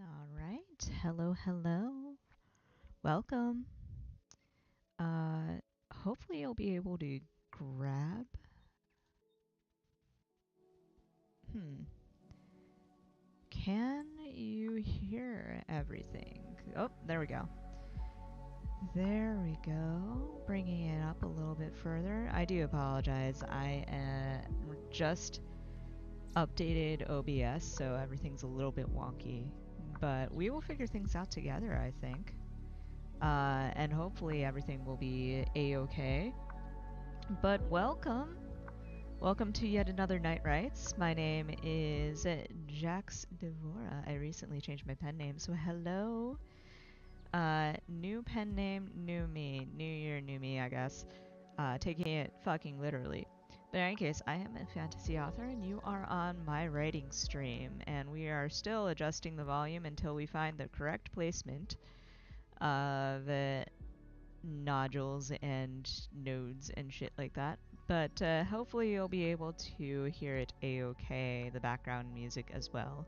All right. Hello, hello. Welcome. Uh, Hopefully you'll be able to grab. Hmm. Can you hear everything? Oh, there we go. There we go. Bringing it up a little bit further. I do apologize. I just updated OBS, so everything's a little bit wonky. But we will figure things out together, I think. And hopefully everything will be a-okay. But welcome. Welcome to yet another Night Rites. My name is Jax Devora. I recently changed my pen name, so hello. New pen name, new me. New year, new me, I guess. Taking it fucking literally. But in any case, I am a fantasy author, and you are on my writing stream. And we are still adjusting the volume until we find the correct placement of nodules and nodes and shit like that. But hopefully you'll be able to hear it a-okay, the background music as well.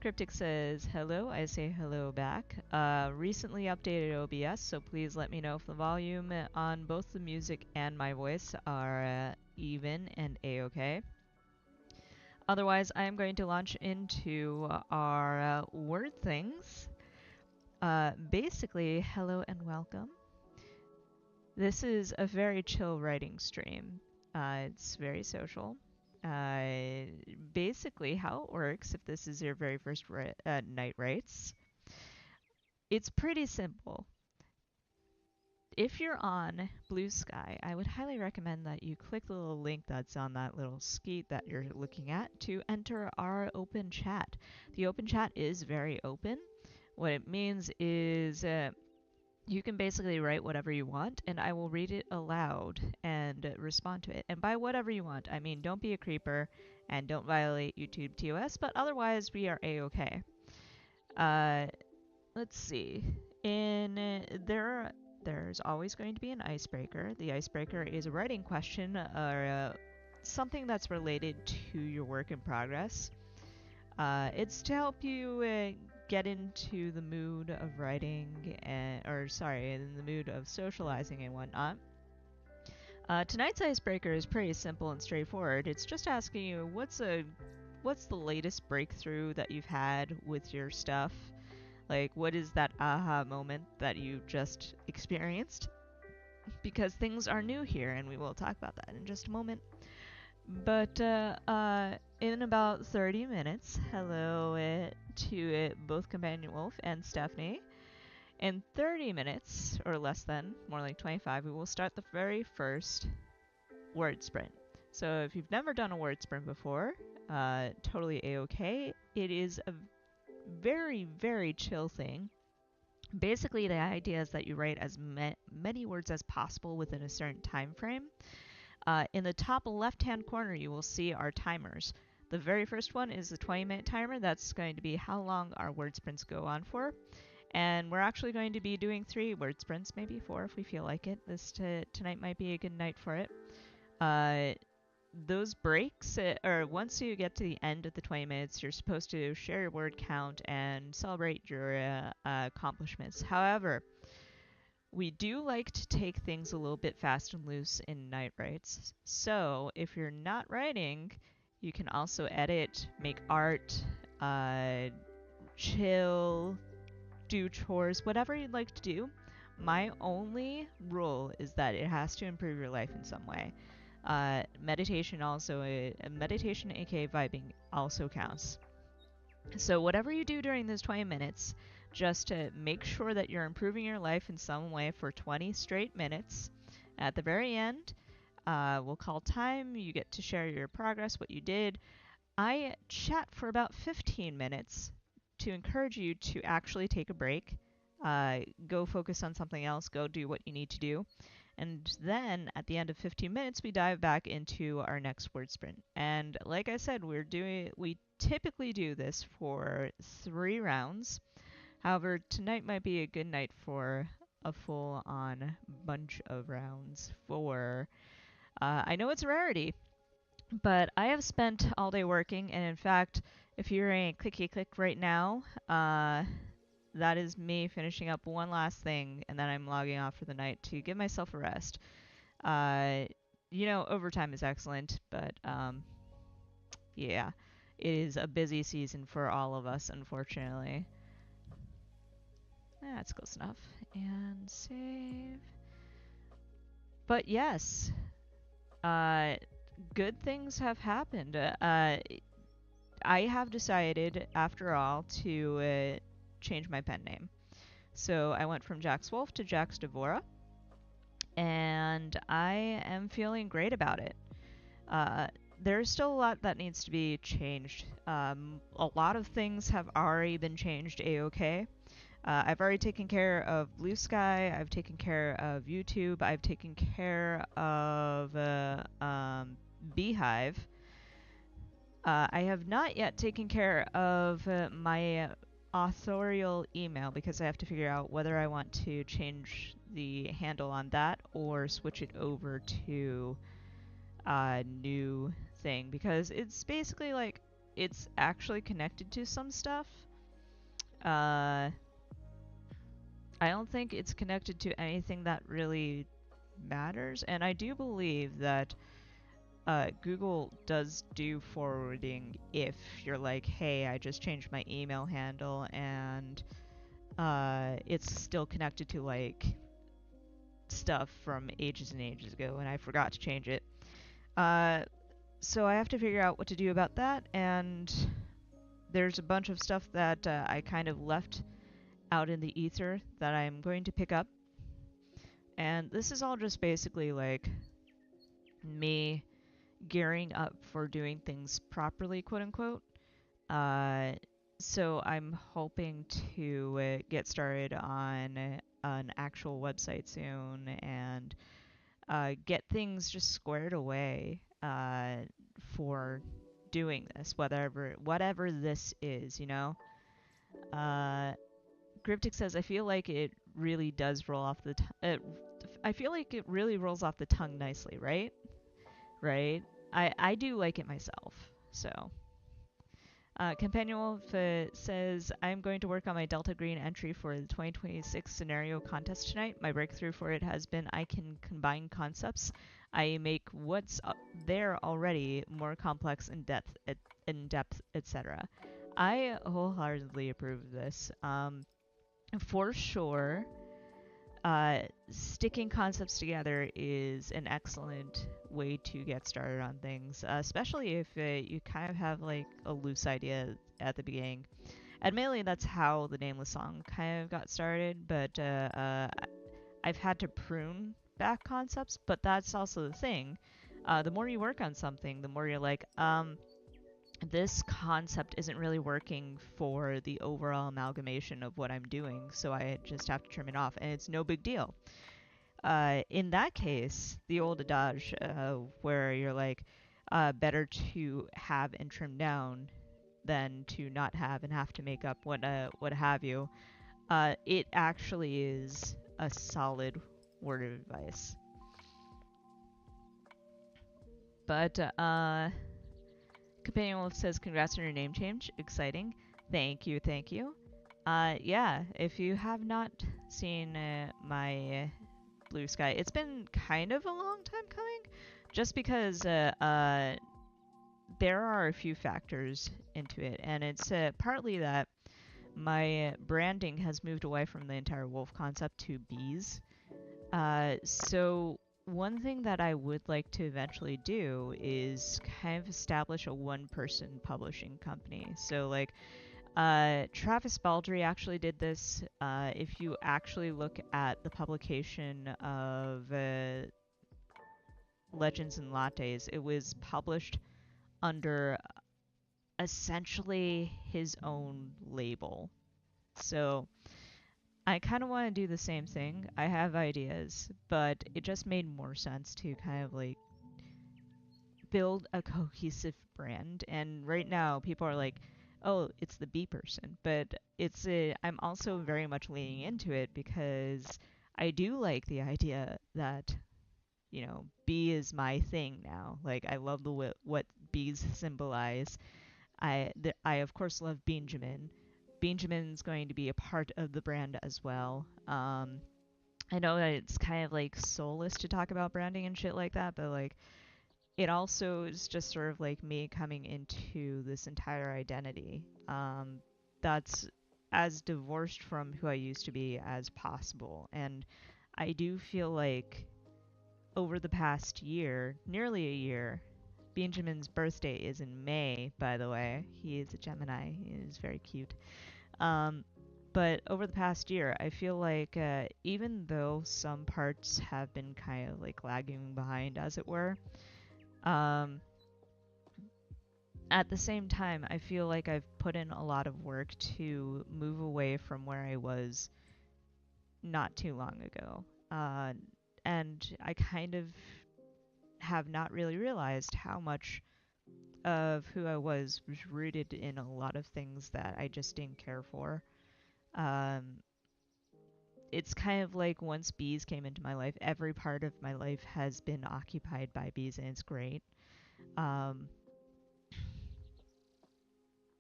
Cryptic says, hello, I say hello back. Recently updated OBS, so please let me know if the volume on both the music and my voice are even and a-okay. Otherwise, I am going to launch into our word things. Basically, hello and welcome. This is a very chill writing stream. It's very social. Basically, how it works, if this is your very first Night Rites, it's pretty simple. If you're on Blue Sky, I would highly recommend that you click the little link that's on that little skeet that you're looking at to enter our open chat. The open chat is very open. What it means is you can basically write whatever you want, and I will read it aloud and respond to it. And by whatever you want, I mean don't be a creeper and don't violate YouTube TOS, but otherwise we are a-okay. Let's see. There's always going to be an icebreaker. The icebreaker is a writing question or something that's related to your work in progress. It's to help you get into the mood of writing, in the mood of socializing and whatnot. Tonight's icebreaker is pretty simple and straightforward. It's just asking you what's the latest breakthrough that you've had with your stuff? Like, what is that aha moment that you just experienced? Because things are new here, and we will talk about that in just a moment. But in about 30 minutes, hello to both Companion Wolf and Stephanie. In 30 minutes, or less than, more like 25, we will start the very first word sprint. So if you've never done a word sprint before, totally a-okay. It is a very, very chill thing. Basically, the idea is that you write as many words as possible within a certain time frame. In the top left-hand corner, you will see our timers. The very first one is the 20-minute timer. That's going to be how long our word sprints go on for. And we're actually going to be doing 3 word sprints, maybe 4 if we feel like it. Tonight might be a good night for it. Those breaks, or once you get to the end of the 20 minutes, you're supposed to share your word count and celebrate your accomplishments. However, we do like to take things a little bit fast and loose in Night Rites. So if you're not writing, you can also edit, make art, chill, do chores, whatever you'd like to do. My only rule is that it has to improve your life in some way. Meditation aka vibing, also counts. So whatever you do during those 20 minutes, just to make sure that you're improving your life in some way for 20 straight minutes. At the very end, we'll call time. You get to share your progress, what you did. I chat for about 15 minutes to encourage you to actually take a break, go focus on something else, go do what you need to do. And then at the end of 15 minutes, we dive back into our next word sprint. And like I said, we typically do this for 3 rounds. However, tonight might be a good night for a full-on bunch of rounds for... I know it's a rarity, but I have spent all day working, and in fact, If you're a clicky click right now, that is me finishing up one last thing, and then I'm logging off for the night to give myself a rest. Uh, overtime is excellent, but yeah, it is a busy season for all of us, unfortunately. That's close enough. And save. But yes, uh, good things have happened. I have decided, after all, to change my pen name. So I went from Jax Wolf to Jax Devora, and I am feeling great about it. Uh, there's still a lot that needs to be changed. A lot of things have already been changed a-okay. I've already taken care of Blue Sky, I've taken care of YouTube, I've taken care of Beehive. I have not yet taken care of my authorial email because I have to figure out whether I want to change the handle on that or switch it over to a new thing because it's basically like it's actually connected to some stuff. I don't think it's connected to anything that really matters, and I do believe that Google does do forwarding if you're like, hey, I just changed my email handle and it's still connected to like stuff from ages and ages ago and I forgot to change it. So I have to figure out what to do about that, and there's a bunch of stuff that I kind of left out in the ether that I'm going to pick up. And this is all just basically like me gearing up for doing things properly, quote unquote. Uh, so I'm hoping to get started on an actual website soon and get things just squared away for doing this, whatever this is, you know. Uh, Cryptic says, I feel like it really does roll off the. I feel like it really rolls off the tongue nicely, right? Right. I do like it myself. So Companion Wolf says, I'm going to work on my Delta Green entry for the 2026 scenario contest tonight. My breakthrough for it has been I can combine concepts. I make what's there already more complex in depth, etc. I wholeheartedly approve of this. For sure, sticking concepts together is an excellent way to get started on things, especially if you kind of have like a loose idea at the beginning. Admittedly, that's how the Nameless Song kind of got started, but I've had to prune back concepts, but that's also the thing. The more you work on something, the more you're like, this concept isn't really working for the overall amalgamation of what I'm doing, so I just have to trim it off, and it's no big deal. In that case, the old adage where you're like, better to have and trim down than to not have and have to make up what have you. It actually is a solid word of advice. But Companion Wolf says, congrats on your name change. Exciting. Thank you, thank you. Yeah, if you have not seen my Blue Sky, it's been kind of a long time coming, just because there are a few factors into it, and it's partly that my branding has moved away from the entire wolf concept to bees. So one thing that I would like to eventually do is kind of establish a one-person publishing company. So like Travis Baldry actually did this. If you actually look at the publication of Legends and Lattes, it was published under essentially his own label. So I kind of want to do the same thing. I have ideas, but it just made more sense to kind of like build a cohesive brand. And right now, people are like, "Oh, it's the bee person," but I'm also very much leaning into it because I do like the idea that bee is my thing now. Like I love what bees symbolize. I of course love Benjamin. Benjamin's going to be a part of the brand as well. I know that it's kind of like soulless to talk about branding and shit like that, but like it also is just sort of like me coming into this entire identity that's as divorced from who I used to be as possible. And I do feel like over the past year, nearly a year, Benjamin's birthday is in May, by the way. He is a Gemini. He is very cute. Um, but over the past year, I feel like even though some parts have been kind of like lagging behind, as it were, um, at the same time, I feel like I've put in a lot of work to move away from where I was not too long ago. And I kind of have not really realized how much of who I was rooted in a lot of things that I just didn't care for. Um, it's kind of like once bees came into my life, every part of my life has been occupied by bees, and it's great. Um,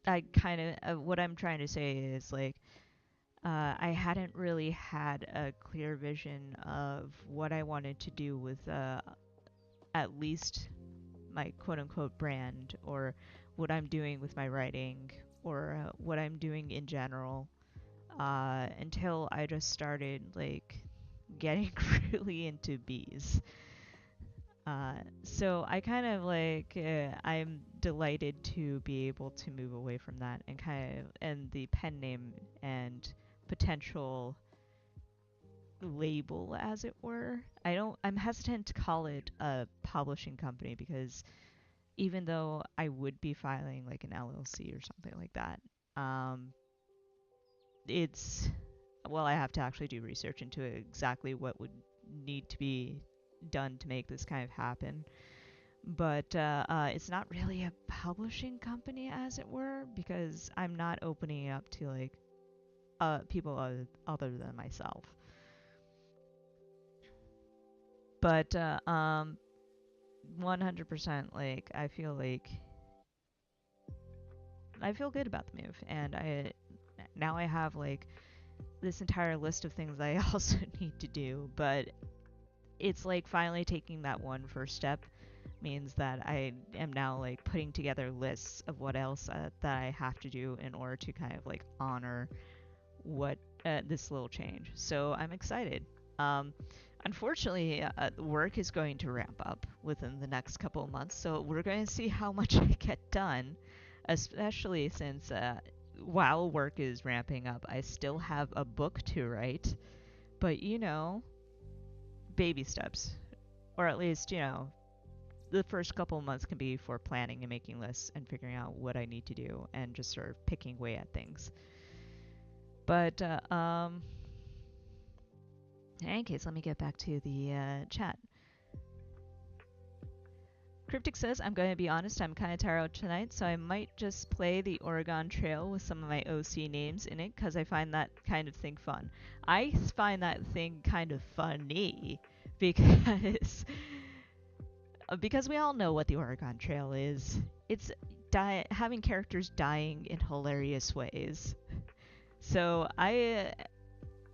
I kind of, what I'm trying to say is like, I hadn't really had a clear vision of what I wanted to do with at least my quote unquote brand, or what I'm doing with my writing, or what I'm doing in general, until I just started like getting really into bees. So I kind of like I'm delighted to be able to move away from that and kind of and the pen name and potential label, as it were. I'm hesitant to call it a publishing company because even though I would be filing like an LLC or something like that, um, it's well, I have to actually do research into exactly what would need to be done to make this kind of happen. But it's not really a publishing company, as it were, because I'm not opening it up to like people other than myself. But 100% like I feel good about the move, and I now I have like this entire list of things I also need to do, but it's like finally taking that one first step means that I am now like putting together lists of what else that I have to do in order to kind of like honor what this little change. So I'm excited. Um, Unfortunately, work is going to ramp up within the next couple of months, so we're going to see how much I get done, especially since while work is ramping up, I still have a book to write. But baby steps, or at least the first couple of months can be for planning and making lists and figuring out what I need to do and just sort of picking away at things. But in any case, let me get back to the chat. Cryptic says, I'm going to be honest, I'm kind of tired tonight, so I might just play the Oregon Trail with some of my OC names in it because I find that kind of thing fun. I find that thing kind of funny because because we all know what the Oregon Trail is. It's having characters dying in hilarious ways. So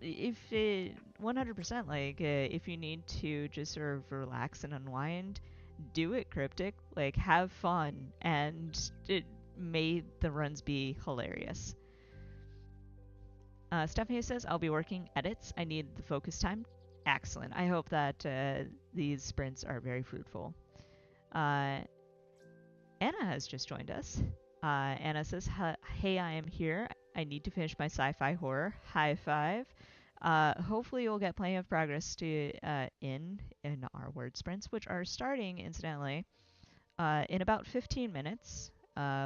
if it 100% like if you need to just sort of relax and unwind, do it, Cryptic. Like have fun, and it made the runs be hilarious. Stephanie says, I'll be working edits. I need the focus time. Excellent. I hope that these sprints are very fruitful. Uh, Anna has just joined us. Anna says, hey, I am here. I need to finish my sci-fi horror. High five. Hopefully you'll get plenty of progress to in our word sprints, which are starting, incidentally, in about 15 minutes.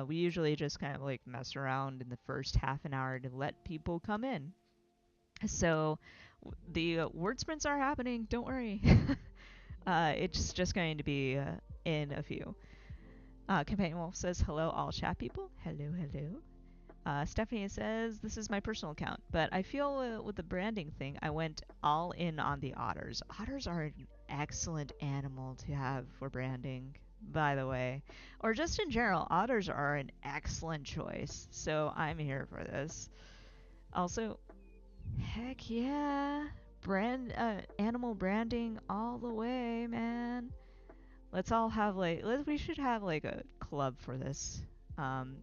We usually just kind of like mess around in the first half an hour to let people come in. So the word sprints are happening. Don't worry. It's just going to be in a few. Companion Wolf says, hello, all chat people. Hello, hello. Stephanie says, this is my personal account, but I feel with the branding thing, I went all in on the otters. Otters are an excellent animal to have for branding. by the way. Or just in general, otters are an excellent choice. So I'm here for this. Also, heck yeah. Animal branding all the way, man. Let's all have we should have like a club for this. I'm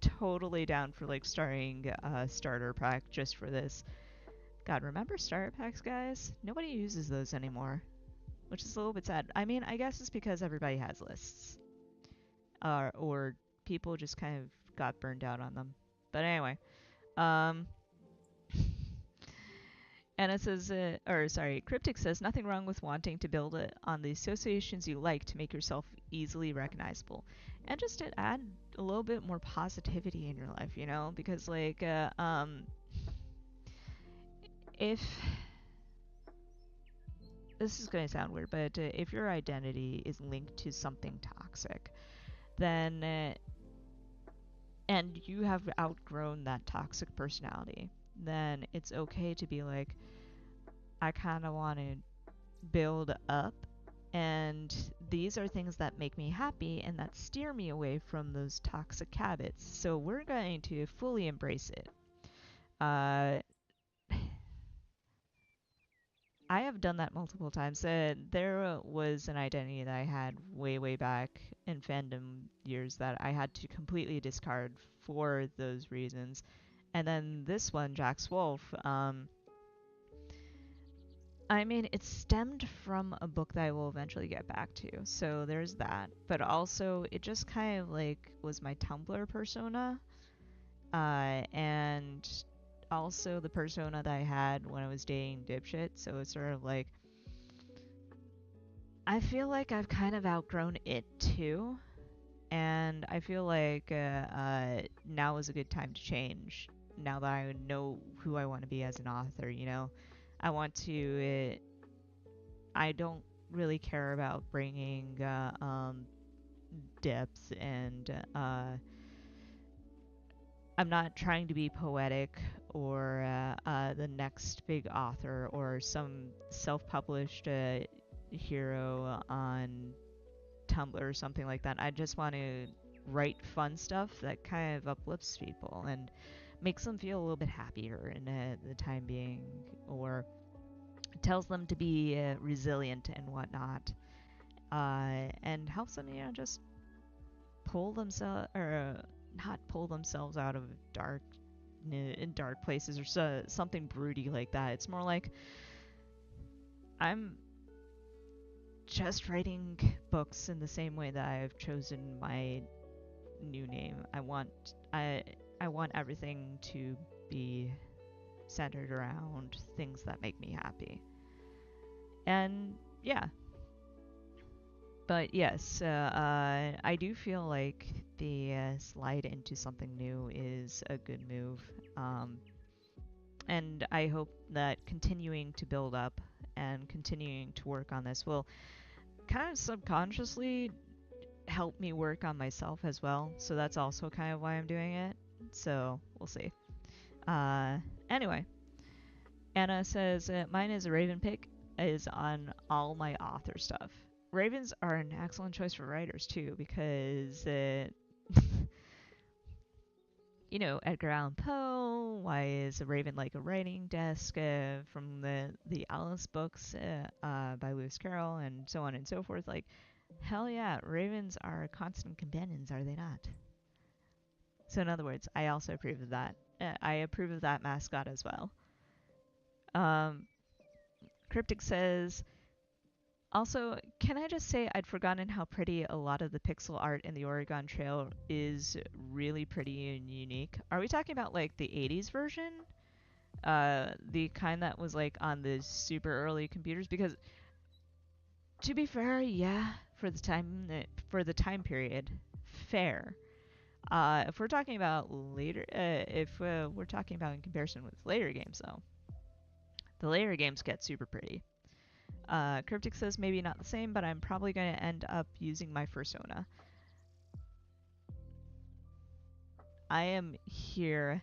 totally down for like starting a starter pack just for this. God, remember starter packs, guys? Nobody uses those anymore, which is a little bit sad. I mean, I guess it's because everybody has lists, or people just kind of got burned out on them. But anyway, um, and it says, or sorry, Cryptic says nothing wrong with wanting to build it on the associations you like to make yourself easily recognizable, and just to add a little bit more positivity in your life, you know, because if this is going to sound weird, but if your identity is linked to something toxic, then and you have outgrown that toxic personality, then it's okay to be like, I kind of want to build up, and these are things that make me happy and that steer me away from those toxic habits. So we're going to fully embrace it. Uh, I have done that multiple times. There was an identity that I had way, way back in fandom years that I had to completely discard for those reasons. And then this one, Jack's Wolf, I mean, it stemmed from a book that I will eventually get back to. So there's that. But also, it just kind of like was my Tumblr persona. And also the persona that I had when I was dating Dipshit. So it's sort of like, I feel like I've kind of outgrown it too. And I feel like now is a good time to change. Now that I know who I want to be as an author, you know, I want to. I don't really care about bringing depth, and I'm not trying to be poetic or the next big author or some self-published hero on Tumblr or something like that. I just want to write fun stuff that kind of uplifts people and makes them feel a little bit happier in the time being, or tells them to be resilient and whatnot, and helps them, you know, just pull themselves, or not pull themselves out of in dark places or something broody like that. It's more like I'm just writing books in the same way that I've chosen my new name. I want everything to be centered around things that make me happy. And yeah, but yes, I do feel like the slide into something new is a good move. And I hope that continuing to build up and continuing to work on this will kind of subconsciously help me work on myself as well. So that's also kind of why I'm doing it. So we'll see. Uh, anyway, Anna says, mine is a Raven pick, is on all my author stuff. Ravens are an excellent choice for writers too, because you know, Edgar Allan Poe. Why is a raven like a writing desk from the Alice books by Lewis Carroll, and so on and so forth? Like, hell yeah, ravens are constant companions, are they not? So in other words, I also approve of that. I approve of that mascot as well. Um, Cryptic says, also, can I just say I'd forgotten how pretty a lot of the pixel art in the Oregon Trail is, really pretty and unique. Are we talking about like the 80s version? The kind that was like on the super early computers? Because to be fair, yeah, for the time period, fair. If we're talking about later, if we're talking about in comparison with later games, though, the later games get super pretty. Cryptic says maybe not the same, but I'm probably going to end up using my fursona. I am here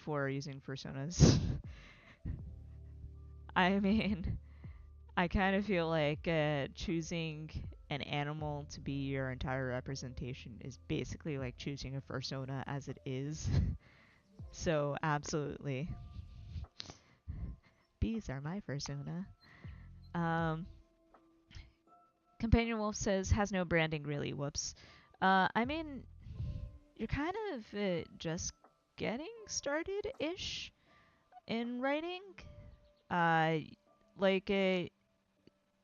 for using fursonas. I mean, I kind of feel like choosing an animal to be your entire representation is basically like choosing a fursona as it is. So absolutely, bees are my fursona. Um, Companion Wolf says has no branding really. Whoops. I mean, you're kind of just getting started ish in writing. Uh, like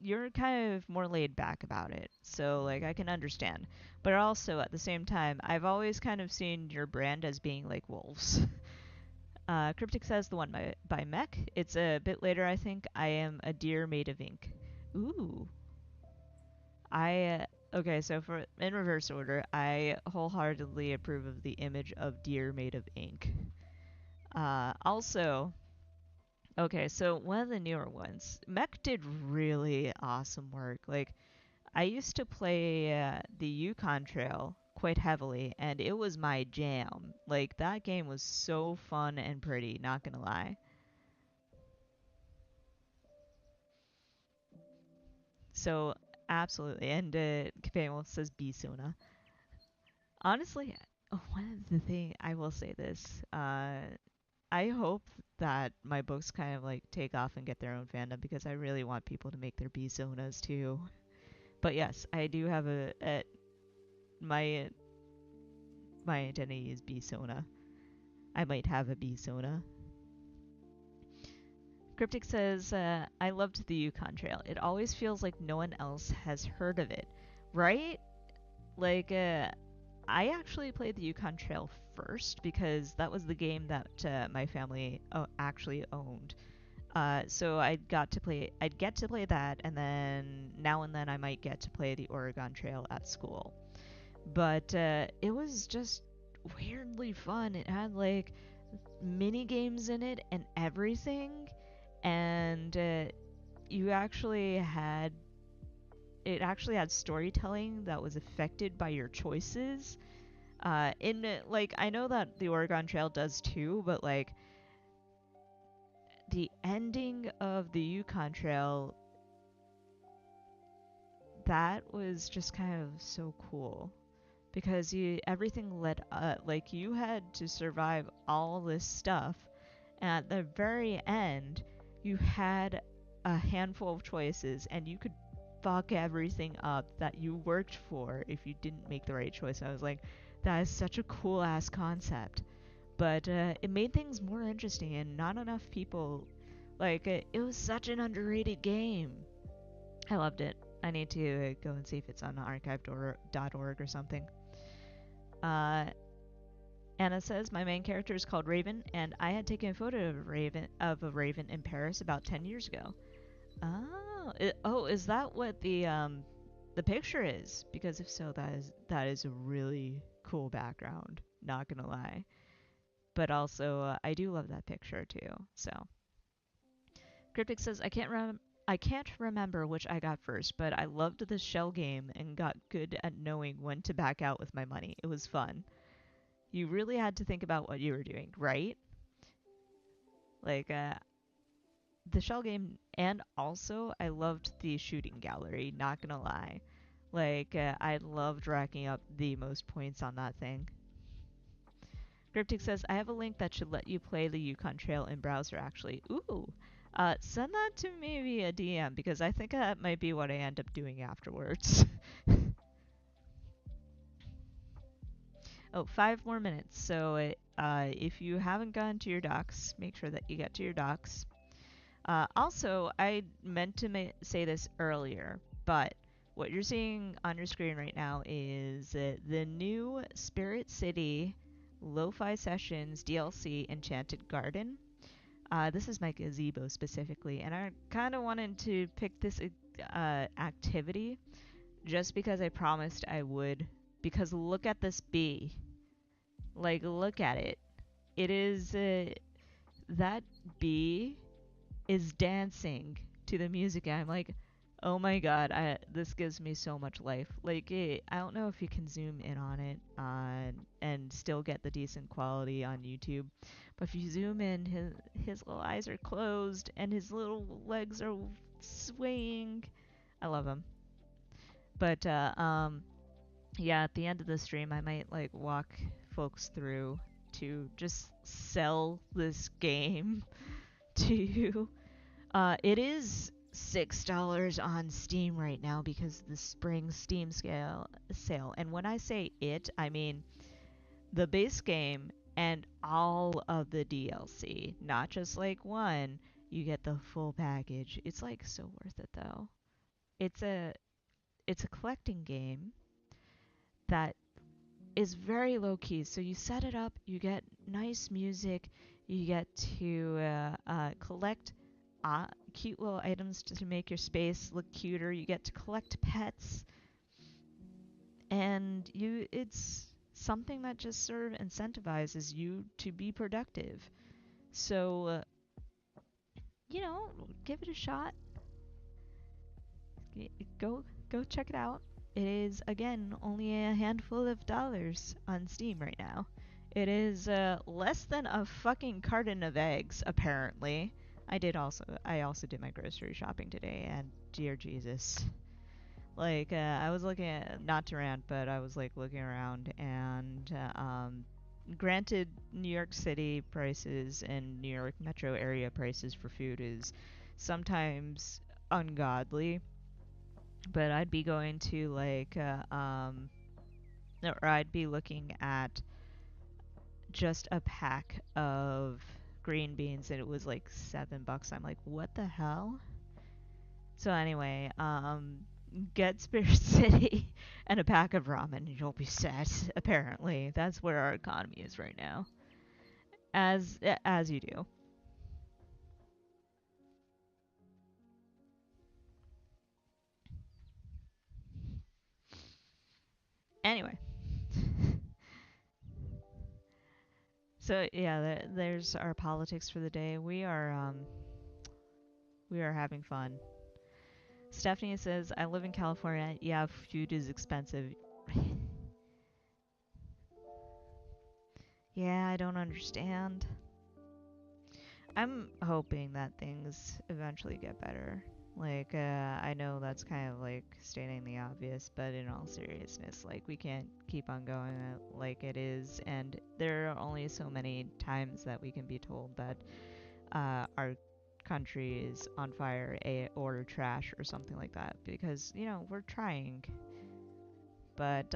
you're kind of more laid back about it, so like I can understand. But also at the same time, I've always kind of seen your brand as being like wolves. Cryptic says the one by Mech. It's a bit later, I think. I am a deer made of ink. Ooh, I okay. So for in reverse order, I wholeheartedly approve of the image of deer made of ink. Also, okay, so one of the newer ones, Mech did really awesome work. Like I used to play the Yukon Trail quite heavily, and it was my jam. Like that game was so fun and pretty. Not gonna lie. So absolutely, and Campbell says Bisuna. Honestly, oh, one of the thing I will say this. I hope that my books kind of like take off and get their own fandom because I really want people to make their Bisunas too. But yes, I do have a my my identity is Bisona. I might have a Bisona. Cryptic says, I loved the Yukon Trail. It always feels like no one else has heard of it, right? Like, I actually played the Yukon Trail first because that was the game that my family actually owned. So I'd get to play that, and then now and then I might get to play the Oregon Trail at school. But it was just weirdly fun. It had like mini games in it and everything, and you actually had it actually had storytelling that was affected by your choices. In like I know that the Oregon Trail does too, but like the ending of the Yukon Trail, that was just kind of so cool because you everything led like you had to survive all this stuff, and at the very end you had a handful of choices and you could fuck everything up that you worked for if you didn't make the right choice. I was like, that is such a cool ass concept, but it made things more interesting and not enough people like it was such an underrated game. I loved it. I need to go and see if it's on archive.org or something. uh, Anna says my main character is called Raven, and I had taken a photo of a raven in Paris about 10 years ago. Oh, is that what the picture is? Because if so, that is a really cool background. Not gonna lie, but also I do love that picture too. So Cryptic says I can't remember which I got first, but I loved the shell game and got good at knowing when to back out with my money. It was fun. You really had to think about what you were doing, right? Like the shell game, and also I loved the shooting gallery. Not gonna lie, like I loved racking up the most points on that thing. Cryptic says I have a link that should let you play the Yukon Trail in browser. Actually, ooh, send that to me via DM because I think that might be what I end up doing afterwards. Oh, 5 more minutes. So if you haven't gotten to your docs, make sure that you get to your docs. Also, I meant to say this earlier, but what you're seeing on your screen right now is the new Spirit City Lo-Fi Sessions DLC Enchanted Garden. This is my gazebo specifically, and I kind of wanted to pick this activity just because I promised I would. Because look at this bee. Like, look at it. It is that bee is dancing to the music, and I'm like, oh my god, this gives me so much life. Like, I don't know if you can zoom in on it and still get the decent quality on YouTube, but if you zoom in, his little eyes are closed and his little legs are swaying. I love him. But yeah, at the end of the stream, I might like walk folks through to just sell this game to you. It is $6 on Steam right now because of the spring Steam scale sale. And when I say it, I mean the base game and all of the DLC, not just like one. You get the full package. It's like so worth it though. It's a it's a collecting game that is very low key. So you set it up, you get nice music, you get to collect cute little items to make your space look cuter. You get to collect pets, and it's something that just sort of incentivizes you to be productive. So you know, give it a shot. Go go check it out. It is again only a handful of dollars on Steam right now. It is less than a fucking carton of eggs apparently. I also did my grocery shopping today, and dear Jesus. Like I was looking at, not to rant, but I was like looking around, and granted, New York City prices and New York metro area prices for food is sometimes ungodly, but I'd be going to like or I'd be looking at just a pack of green beans and it was like $7. I'm like, what the hell? So anyway, get Spirit City and a pack of ramen and you'll be set. Apparently, that's where our economy is right now. As you do. Anyway, so yeah, there's our politics for the day. We are having fun. Stephanie says, I live in California. Yeah, food is expensive. Yeah, I don't understand. I'm hoping that things eventually get better. Like, I know that's kind of like stating the obvious, but in all seriousness, like, we can't keep on going like it is, and there are only so many times that we can be told that our country is on fire or trash or something like that, because, you know, we're trying. But,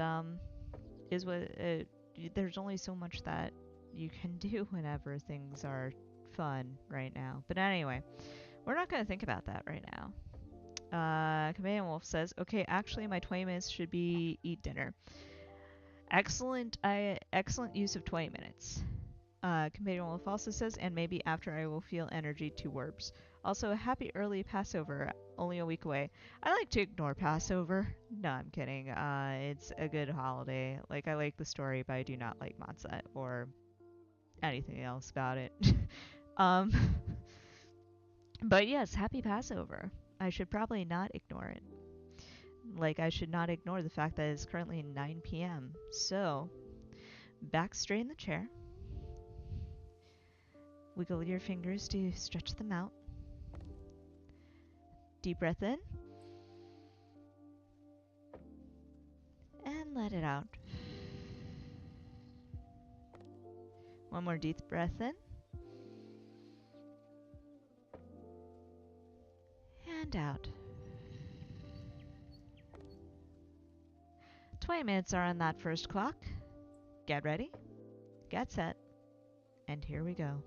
is what there's only so much that you can do whenever things are fun right now. But anyway, we're not going to think about that right now. Chameleon Wolf says, okay, actually my 20 minutes should be eat dinner. Excellent use of 20 minutes. Chameleon Wolf also says, and maybe after I will feel energy to Werbs. Also, a happy early Passover, only a week away. I like to ignore Passover. No, I'm kidding. It's a good holiday. Like, I like the story, but I do not like matzah or anything else about it. um, but yes, happy Passover. I should probably not ignore it. Like, I should not ignore the fact that it's currently 9 p.m. So, back straight in the chair. Wiggle your fingers to stretch them out. Deep breath in. And let it out. One more deep breath in. And out. 20 minutes are on that first clock. Get ready, get set, and here we go.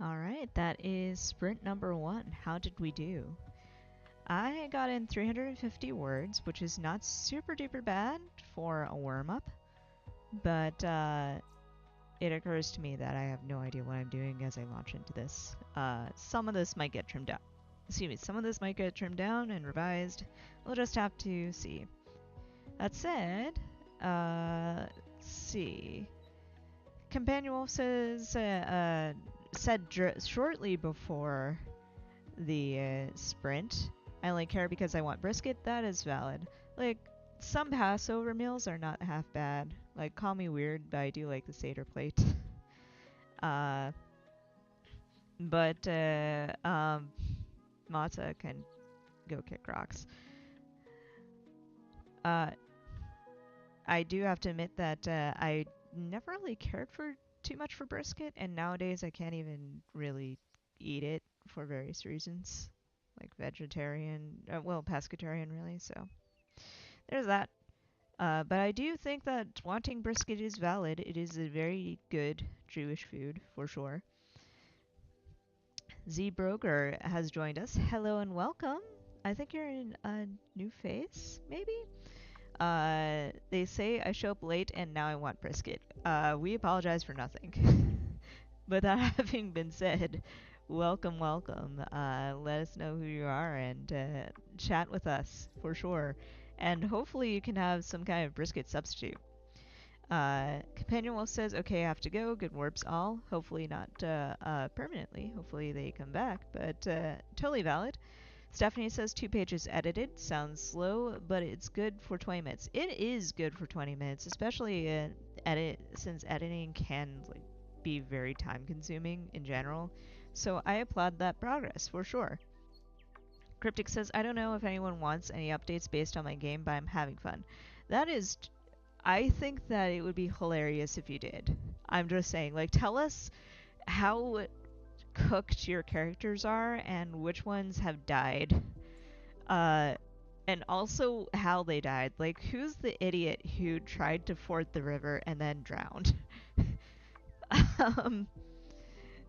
Alright, that is sprint number 1. How did we do? I got in 350 words, which is not super duper bad for a warm-up, but it occurs to me that I have no idea what I'm doing as I launch into this. Some of this might get trimmed down. Excuse me, some of this might get trimmed down and revised. We'll just have to see. That said, let's see. Companion Wolf says, said shortly before the sprint, I only care because I want brisket. That is valid. Like, some Passover meals are not half bad. Like, call me weird, but I do like the Seder plate. But matzah can go kick rocks. I do have to admit that I never really cared for too much for brisket, and nowadays I can't even really eat it for various reasons, like vegetarian, well, pescatarian really. So there's that. But I do think that wanting brisket is valid. It is a very good Jewish food for sure. Z Broker has joined us. Hello and welcome. I think you're in a new face, maybe? They say I show up late and now I want brisket. We apologize for nothing. But that having been said, welcome, welcome. Let us know who you are and chat with us for sure. And hopefully you can have some kind of brisket substitute. Companion Wolf says, okay, I have to go. Good warps all. Hopefully not permanently. Hopefully they come back, but totally valid. Stephanie says 2 pages edited. Sounds slow, but it's good for 20 minutes. It is good for 20 minutes, especially since editing can be very time consuming in general. So I applaud that progress for sure. Cryptic says, I don't know if anyone wants any updates based on my game, but I'm having fun. That is, I think that it would be hilarious if you did. I'm just saying, like, tell us how cooked your characters are and which ones have died. And also how they died. Like, who's the idiot who tried to ford the river and then drowned?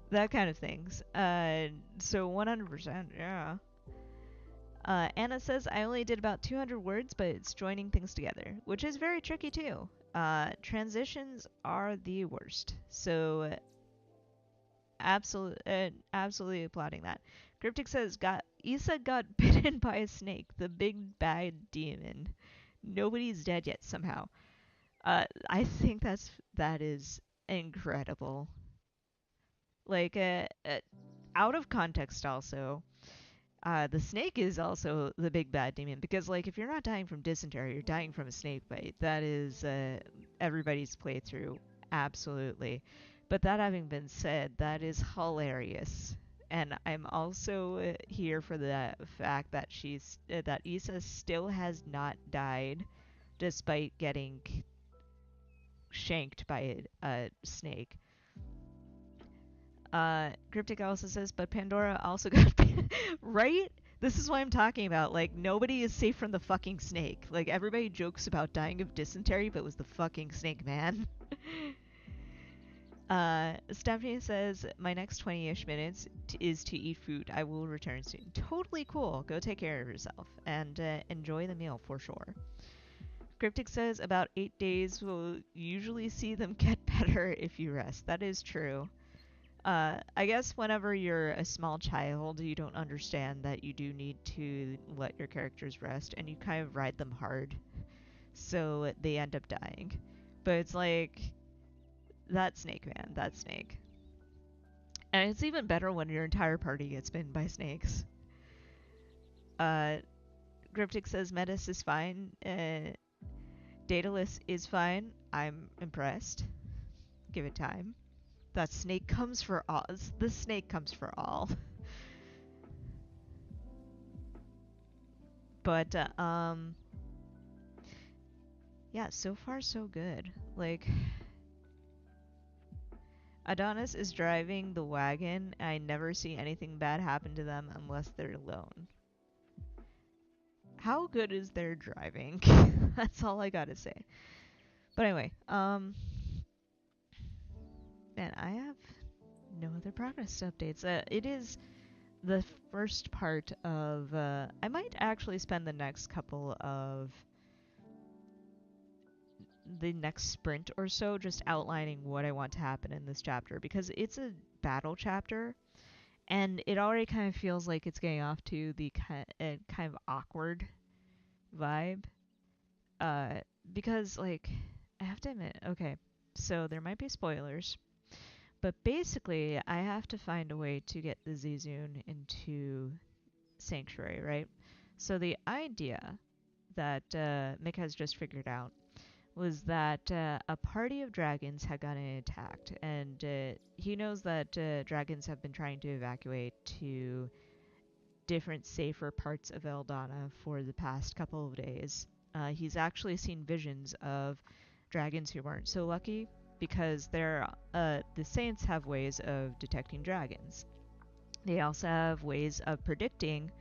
That kind of things. So 100%, yeah. Anna says, I only did about 200 words, but it's joining things together, which is very tricky too. Transitions are the worst. So, absolutely applauding that. Cryptic says, Issa got bitten by a snake, the big bad demon. Nobody's dead yet somehow. I think that is incredible. Like, out of context also. The snake is also the big bad demon because, like, if you're not dying from dysentery, you're dying from a snake bite. That is everybody's playthrough, absolutely. But that having been said, that is hilarious, and I'm also here for the fact that that Issa still has not died, despite getting shanked by a snake. Cryptic also says, but Pandora also got right? This is what I'm talking about. Like, nobody is safe from the fucking snake. Like, everybody jokes about dying of dysentery, but it was the fucking snake, man. Stephanie says, my next 20-ish minutes is to eat food. I will return soon. Totally cool. Go take care of yourself and enjoy the meal for sure. Cryptic says, about 8 days will usually see them get better if you rest. That is true. I guess whenever you're a small child, you don't understand that you do need to let your characters rest, and you kind of ride them hard, so they end up dying. But it's like, that snake, man, that snake. And it's even better when your entire party gets bitten by snakes. Cryptic says Metis is fine. Daedalus is fine. I'm impressed. Give it time. That snake comes for all. The snake comes for all. But, yeah, so far so good. Like, Adonis is driving the wagon, and I never see anything bad happen to them unless they're alone. How good is their driving? That's all I gotta say. But anyway, man, I have No other progress updates. It is the first part of. I might actually spend the next sprint or so just outlining what I want to happen in this chapter because it's a battle chapter and it already kind of feels like it's getting off to the kind of awkward vibe. Uh, because like I have to admit, okay, so there might be spoilers, but basically I have to find a way to get the Zizun into Sanctuary, right? So the idea that Mick has just figured out was that a party of dragons had gotten attacked, and he knows that dragons have been trying to evacuate to different safer parts of Eldana for the past couple of days. He's actually seen visions of dragons who weren't so lucky because the Saints have ways of detecting dragons. They also have ways of predicting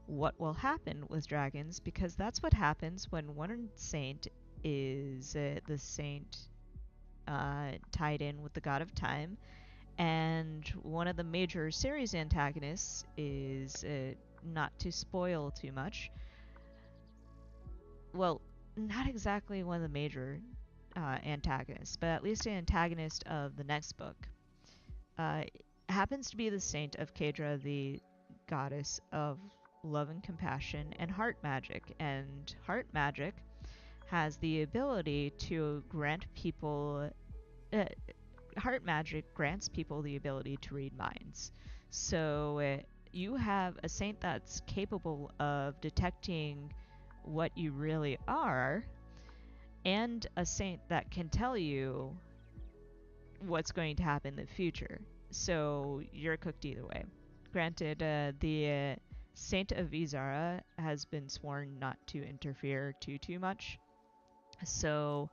what will happen with dragons because that's what happens when one saint is the saint tied in with the god of time, and one of the major series antagonists is not to spoil too much. Well, not exactly one of the major antagonists, but at least an antagonist of the next book. Uh, happens to be the saint of Kedra, the goddess of love and compassion and heart magic. And heart magic has the ability to grant people. Uh, heart magic grants people the ability to read minds. So you have a saint that's capable of detecting what you really are, and a saint that can tell you what's going to happen in the future. So you're cooked either way. Granted, the Saint of Izara has been sworn not to interfere too much, so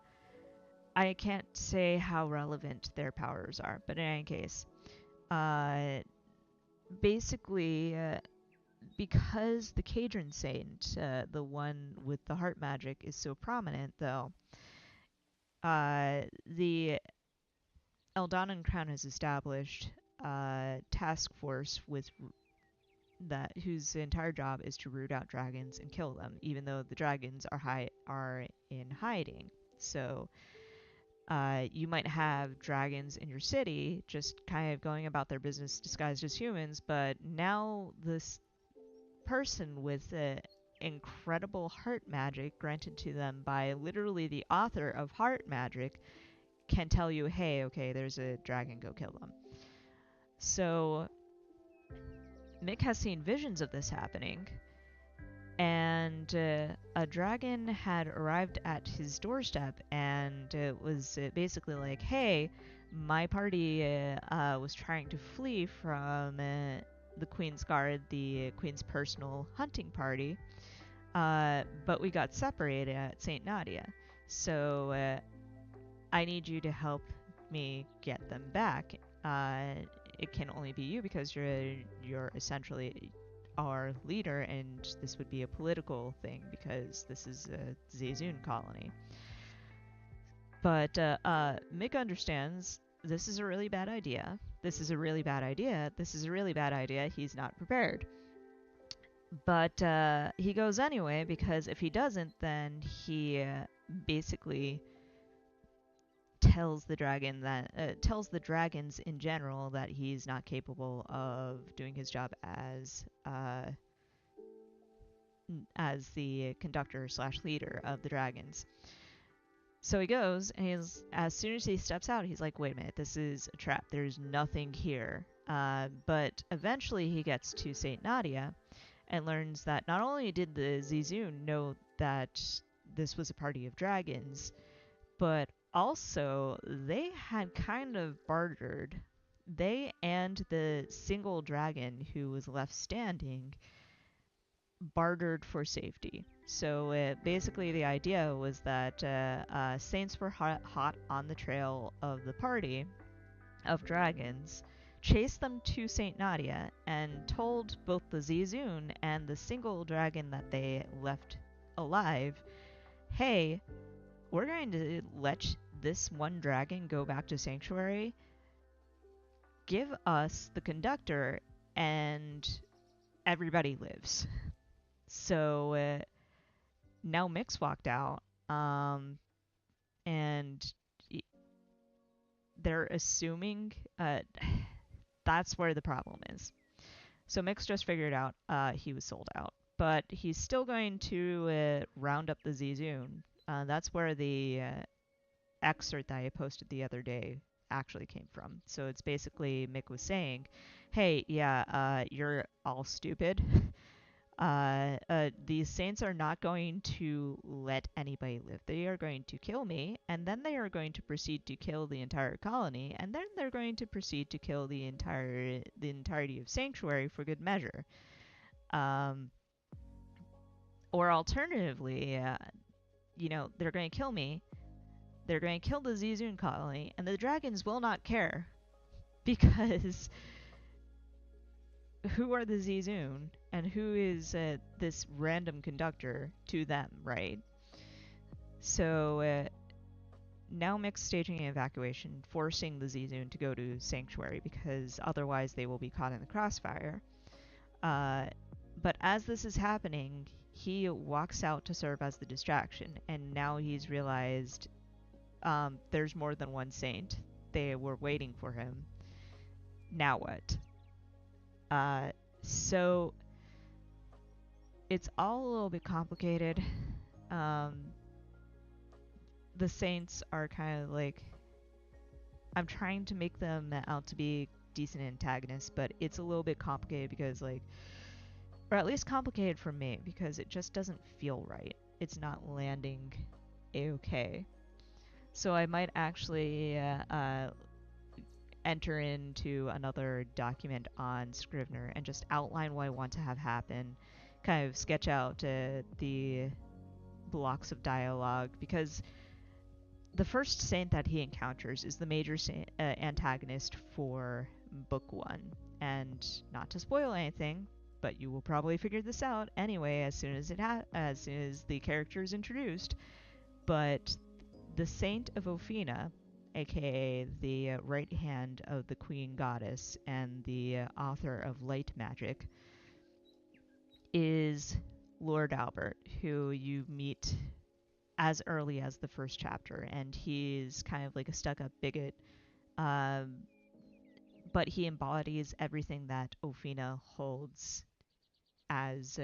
I can't say how relevant their powers are. But in any case, uh, basically, because the Cadron Saint, the one with the heart magic, is so prominent, though, the Eldanan Crown has established a task force with that whose entire job is to root out dragons and kill them, even though the dragons are in hiding. So you might have dragons in your city just kind of going about their business disguised as humans, but now this person with incredible heart magic granted to them by literally the author of heart magic can tell you, hey, okay, there's a dragon, go kill them. So Mick has seen visions of this happening, and a dragon had arrived at his doorstep and was basically like, hey, my party was trying to flee from the Queen's Guard, the Queen's personal hunting party, but we got separated at St. Nadia. So I need you to help me get them back. It can only be you because you're essentially our leader, and this would be a political thing because this is a Zazun colony. But Mick understands this is a really bad idea. This is a really bad idea. This is a really bad idea. He's not prepared. But he goes anyway because if he doesn't, then he basically tells the dragons in general that he's not capable of doing his job as the conductor slash leader of the dragons. So he goes, and as soon as he steps out, he's like, wait a minute, this is a trap. There's nothing here. But eventually he gets to St. Nadia and learns that not only did the Zizun know that this was a party of dragons, but also they had kind of bartered. They and the single dragon who was left standing bartered for safety. So basically, the idea was that Saints were hot on the trail of the party of dragons, chased them to St. Nadia, and told both the Zizun and the single dragon that they left alive, hey, we're going to let this one dragon go back to Sanctuary give us the conductor and everybody lives. So now Mix walked out, and they're assuming that's where the problem is. So Mix just figured out he was sold out, but he's still going to round up the Zizun. That's where the excerpt that I posted the other day actually came from. So it's basically Mick was saying, hey, yeah, you're all stupid. These saints are not going to let anybody live. They are going to kill me, and then they are going to proceed to kill the entire colony, and then they're going to proceed to kill the entirety of Sanctuary for good measure. Or alternatively, they're going to kill me. They're going to kill the Zizun colony, and the dragons will not care because who are the Zizun and who is this random conductor to them, right? So now Mick's staging an evacuation, forcing the Zizun to go to Sanctuary because otherwise they will be caught in the crossfire. But as this is happening, he walks out to serve as the distraction, and now he's realized there's more than one saint. They were waiting for him. Now what? So it's all a little bit complicated. The saints are kind of like, I'm trying to make them out to be decent antagonists, but it's a little bit complicated because or at least complicated for me because it just doesn't feel right. It's not landing a-okay. So I might actually enter into another document on Scrivener and just outline what I want to have happen, kind of sketch out the blocks of dialogue, because the first saint that he encounters is the major antagonist for Book 1. And not to spoil anything, but you will probably figure this out anyway as soon as the character is introduced. But the Saint of Ophina, aka the right hand of the Queen Goddess and the author of light magic, is Lord Albert, who you meet as early as the first chapter, and he's kind of like a stuck-up bigot, but he embodies everything that Ophina holds as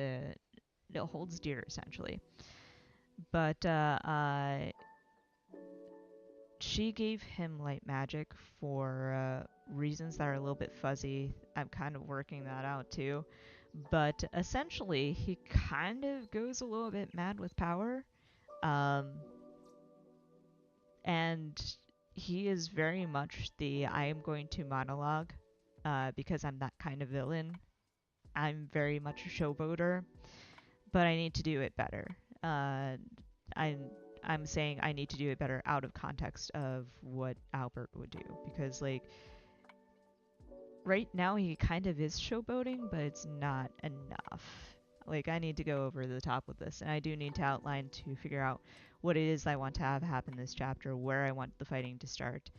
holds dear, essentially. But she gave him light magic for reasons that are a little bit fuzzy. I'm kind of working that out too. But essentially, he kind of goes a little bit mad with power. And he is very much the I am going to monologue because I'm that kind of villain. I'm very much a showboater, but I need to do it better. I'm saying I need to do it better out of context of what Albert would do, because right now he kind of is showboating, but it's not enough. I need to go over the top with this, and I do need to outline to figure out what it is I want to have happen this chapter, where I want the fighting to start,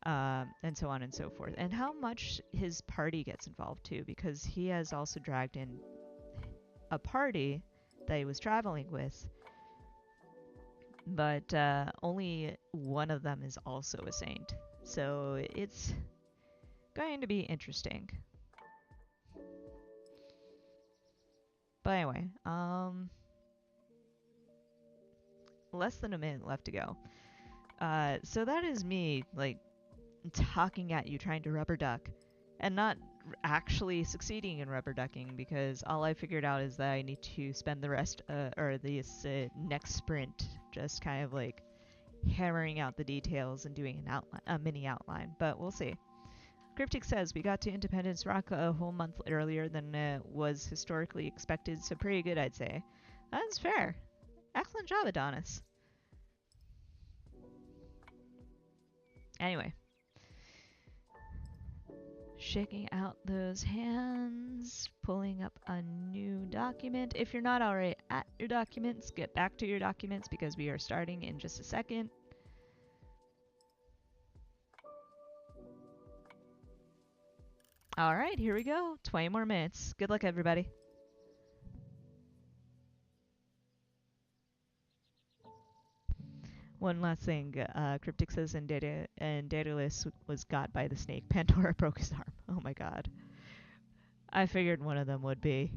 and so on and so forth, and how much his party gets involved too, because he has also dragged in a party that he was traveling with, but only one of them is also a saint. So it's going to be interesting. But anyway, less than a minute left to go. So that is me, talking at you, trying to rubber duck, and not actually succeeding in rubber ducking, because all I figured out is that I need to spend the rest, or this next sprint, just kind of hammering out the details and doing a mini outline, but we'll see. Cryptic says, we got to Independence Rock a whole month earlier than was historically expected, so pretty good, I'd say. That's fair. Excellent job, Adonis. Anyway. Shaking out those hands, pulling up a new document. If you're not already at your documents, get back to your documents because we are starting in just a second. All right, here we go. 20 more minutes. Good luck, everybody. One last thing. Cryptic says and Daedalus was got by the snake. Pandora broke his arm. Oh my god. I figured one of them would be.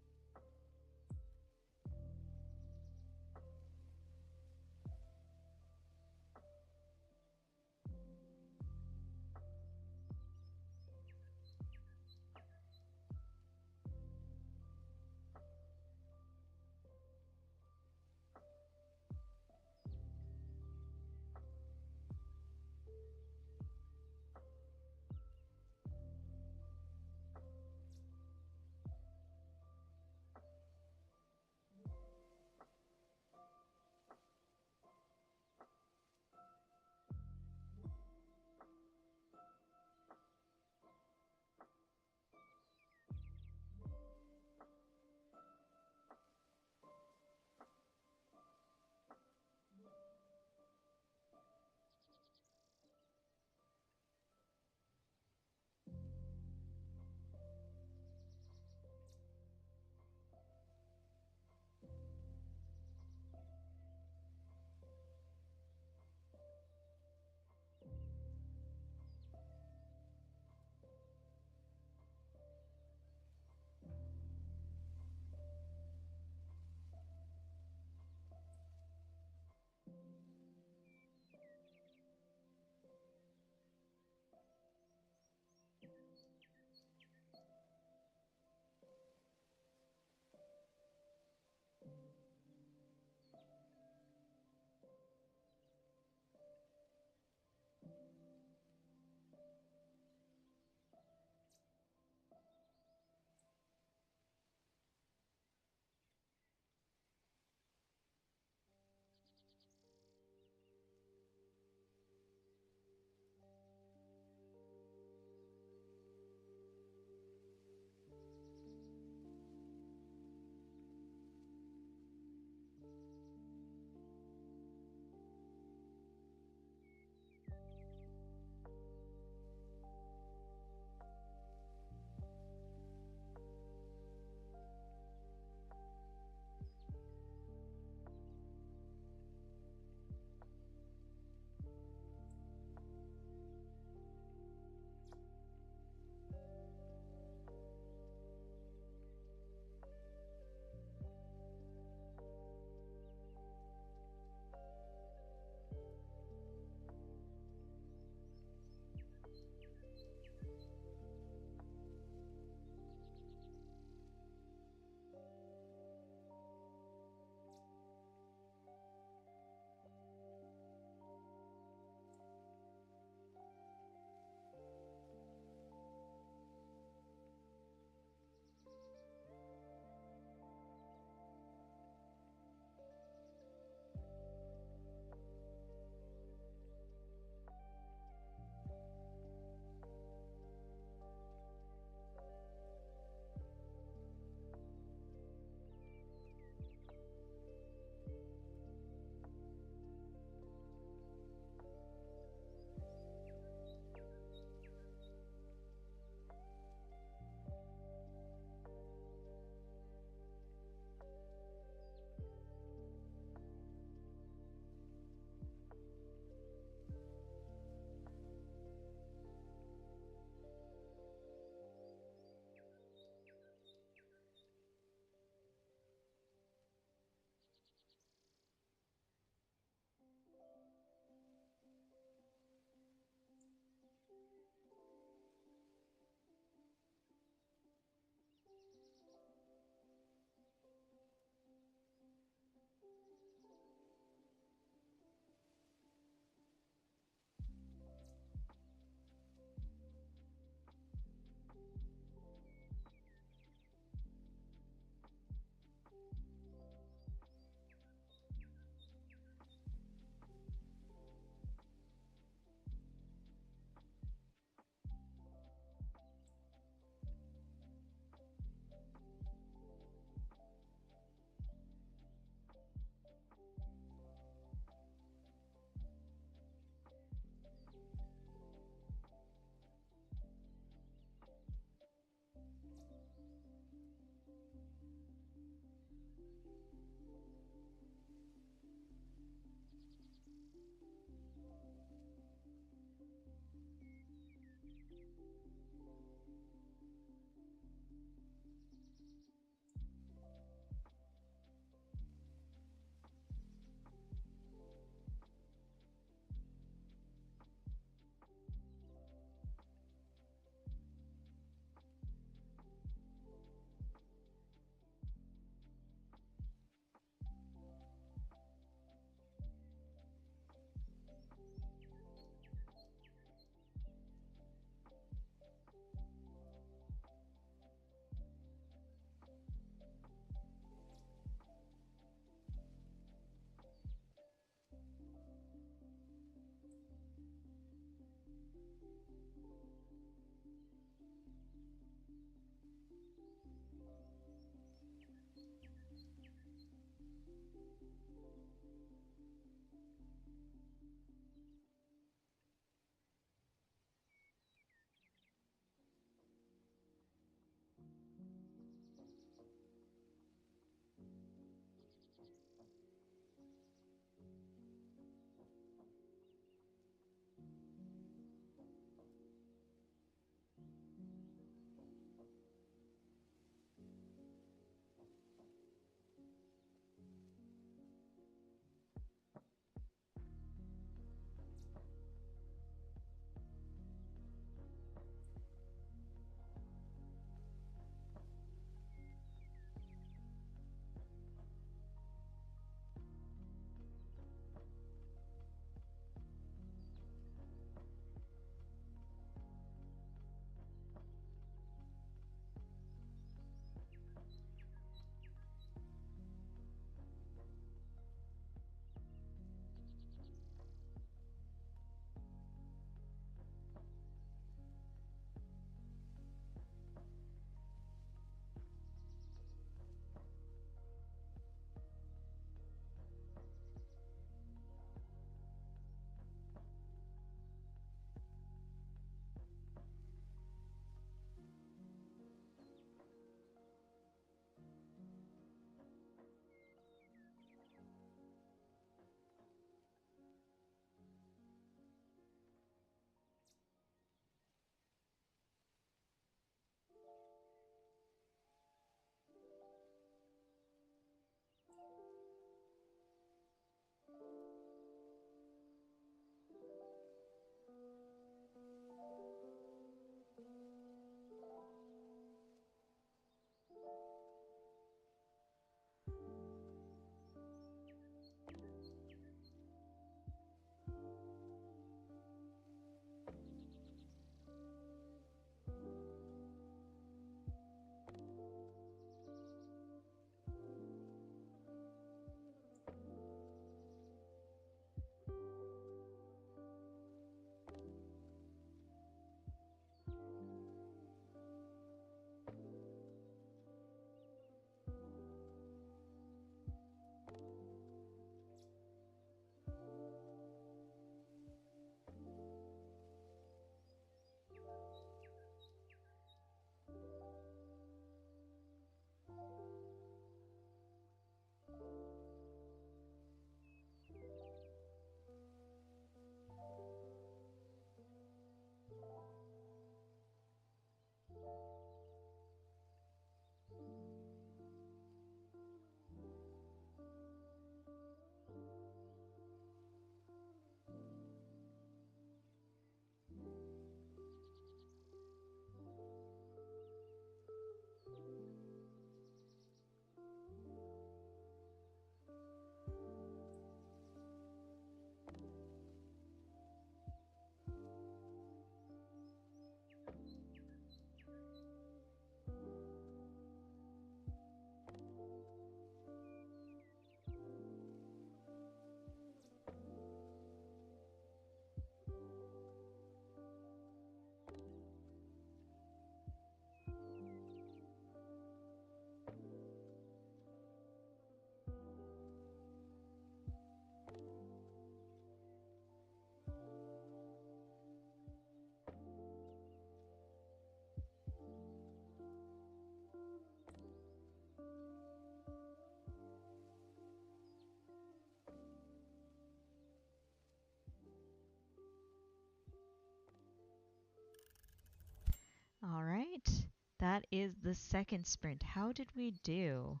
that is the second sprint. How did we do?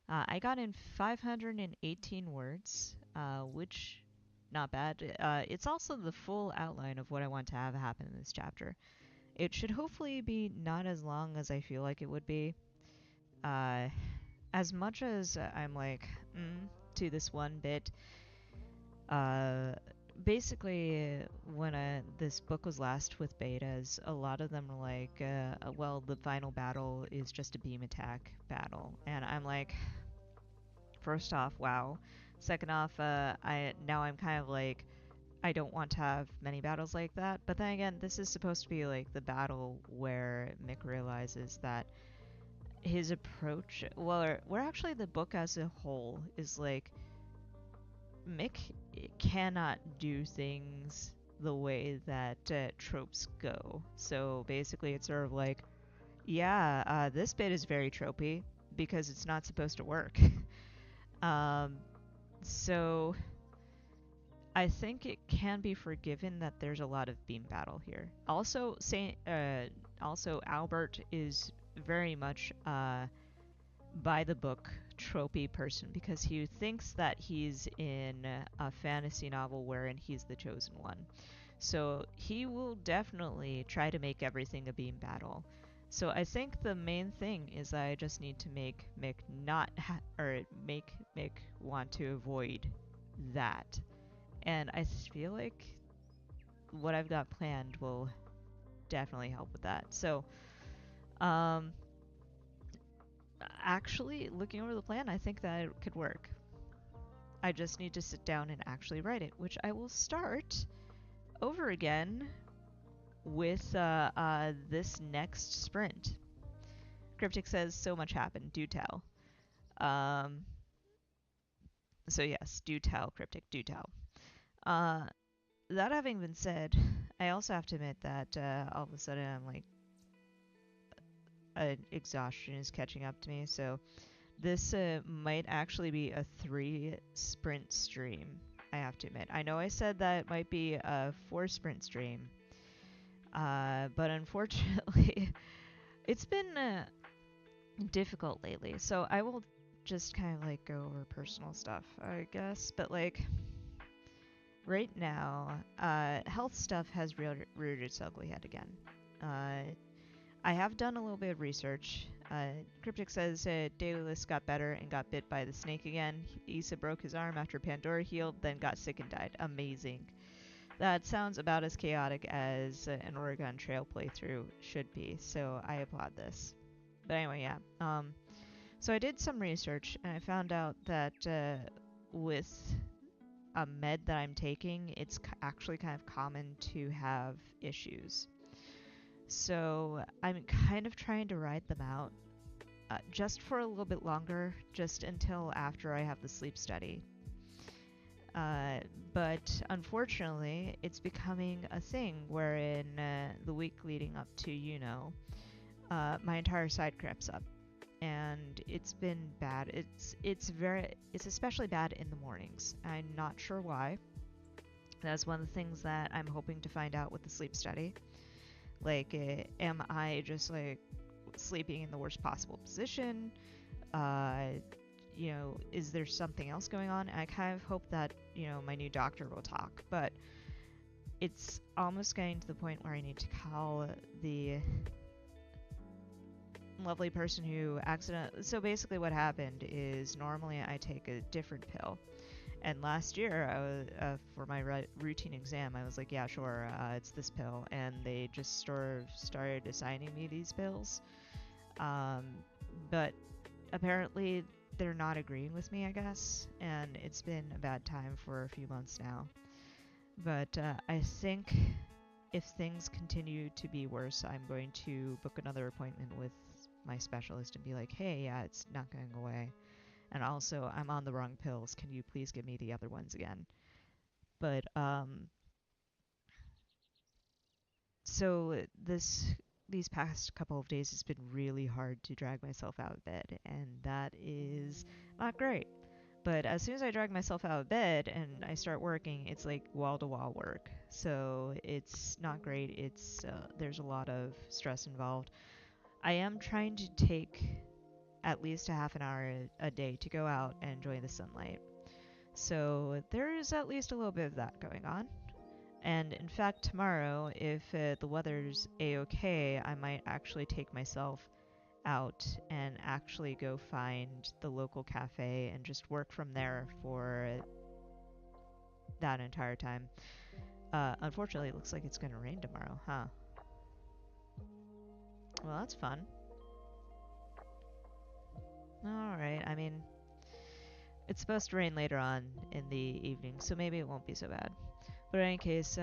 I got in 518 words, which not bad. It's also the full outline of what I want to have happen in this chapter. It should hopefully be not as long as I feel like it would be. Uh, as much as I'm like, to this one bit, uh, basically, when this book was last with betas, a lot of them were like, well, the final battle is just a beam attack battle. And I'm like, first off, wow. Second off, I'm kind of like, I don't want to have many battles like that. But then again, this is supposed to be like the battle where Mick realizes that his approach, well, or actually the book as a whole is like Mick cannot do things the way that tropes go. So basically, it's sort of like, yeah, this bit is very tropey because it's not supposed to work. um, so I think it can be forgiven that there's a lot of beam battle here. Also Albert is very much by the book tropey person because he thinks that he's in a fantasy novel wherein he's the chosen one. So he will definitely try to make everything a beam battle. So I think the main thing is I just need to make Mick or make Mick want to avoid that. And I feel like what I've got planned will definitely help with that. So, um, actually, looking over the plan, I think that it could work. I just need to sit down and actually write it, which I will start over again with this next sprint. Cryptic says, so much happened, do tell. Um, so yes, do tell, Cryptic, do tell. Uh, that having been said, I also have to admit that all of a sudden I'm like, exhaustion is catching up to me, so this might actually be a 3 sprint stream, I have to admit. I know I said that it might be a 4 sprint stream, but unfortunately, it's been difficult lately. So I will just kind of like go over personal stuff, I guess. But like right now, health stuff has reared its ugly head again. I have done a little bit of research. Cryptic says Daedalus got better and got bit by the snake again. Issa broke his arm after Pandora healed, then got sick and died. Amazing. That sounds about as chaotic as an Oregon Trail playthrough should be, so I applaud this. But anyway, yeah. So I did some research and I found out that with a med that I'm taking, it's actually kind of common to have issues. So I'm kind of trying to ride them out just for a little bit longer, just until after I have the sleep study. But unfortunately, it's becoming a thing wherein the week leading up to, my entire side cramps up. And it's been bad. It's especially bad in the mornings. I'm not sure why. That's one of the things that I'm hoping to find out with the sleep study. Like, am I just like sleeping in the worst possible position? Is there something else going on? I kind of hope that, my new doctor will talk, but it's almost getting to the point where I need to call the lovely person who so basically what happened is normally I take a different pill. And last year, for my routine exam, I was like, yeah, sure, it's this pill. And they just sort of started assigning me these pills. But apparently they're not agreeing with me, I guess. And it's been a bad time for a few months now. But I think if things continue to be worse, I'm going to book another appointment with my specialist and be like, hey, yeah, it's not going away. And also, I'm on the wrong pills. Can you please give me the other ones again? But, so these past couple of days, it's been really hard to drag myself out of bed, and that is not great. But as soon as I drag myself out of bed and I start working, it's like wall-to-wall work. So it's not great. There's a lot of stress involved. I am trying to take at least a half an hour a day to go out and enjoy the sunlight. So there is at least a little bit of that going on. And in fact, tomorrow, if the weather's a-okay, I might actually take myself out and actually go find the local cafe and just work from there for that entire time. Unfortunately, it looks like it's going to rain tomorrow, huh? Well, that's fun. Alright, I mean, it's supposed to rain later on in the evening, so maybe it won't be so bad. But in any case,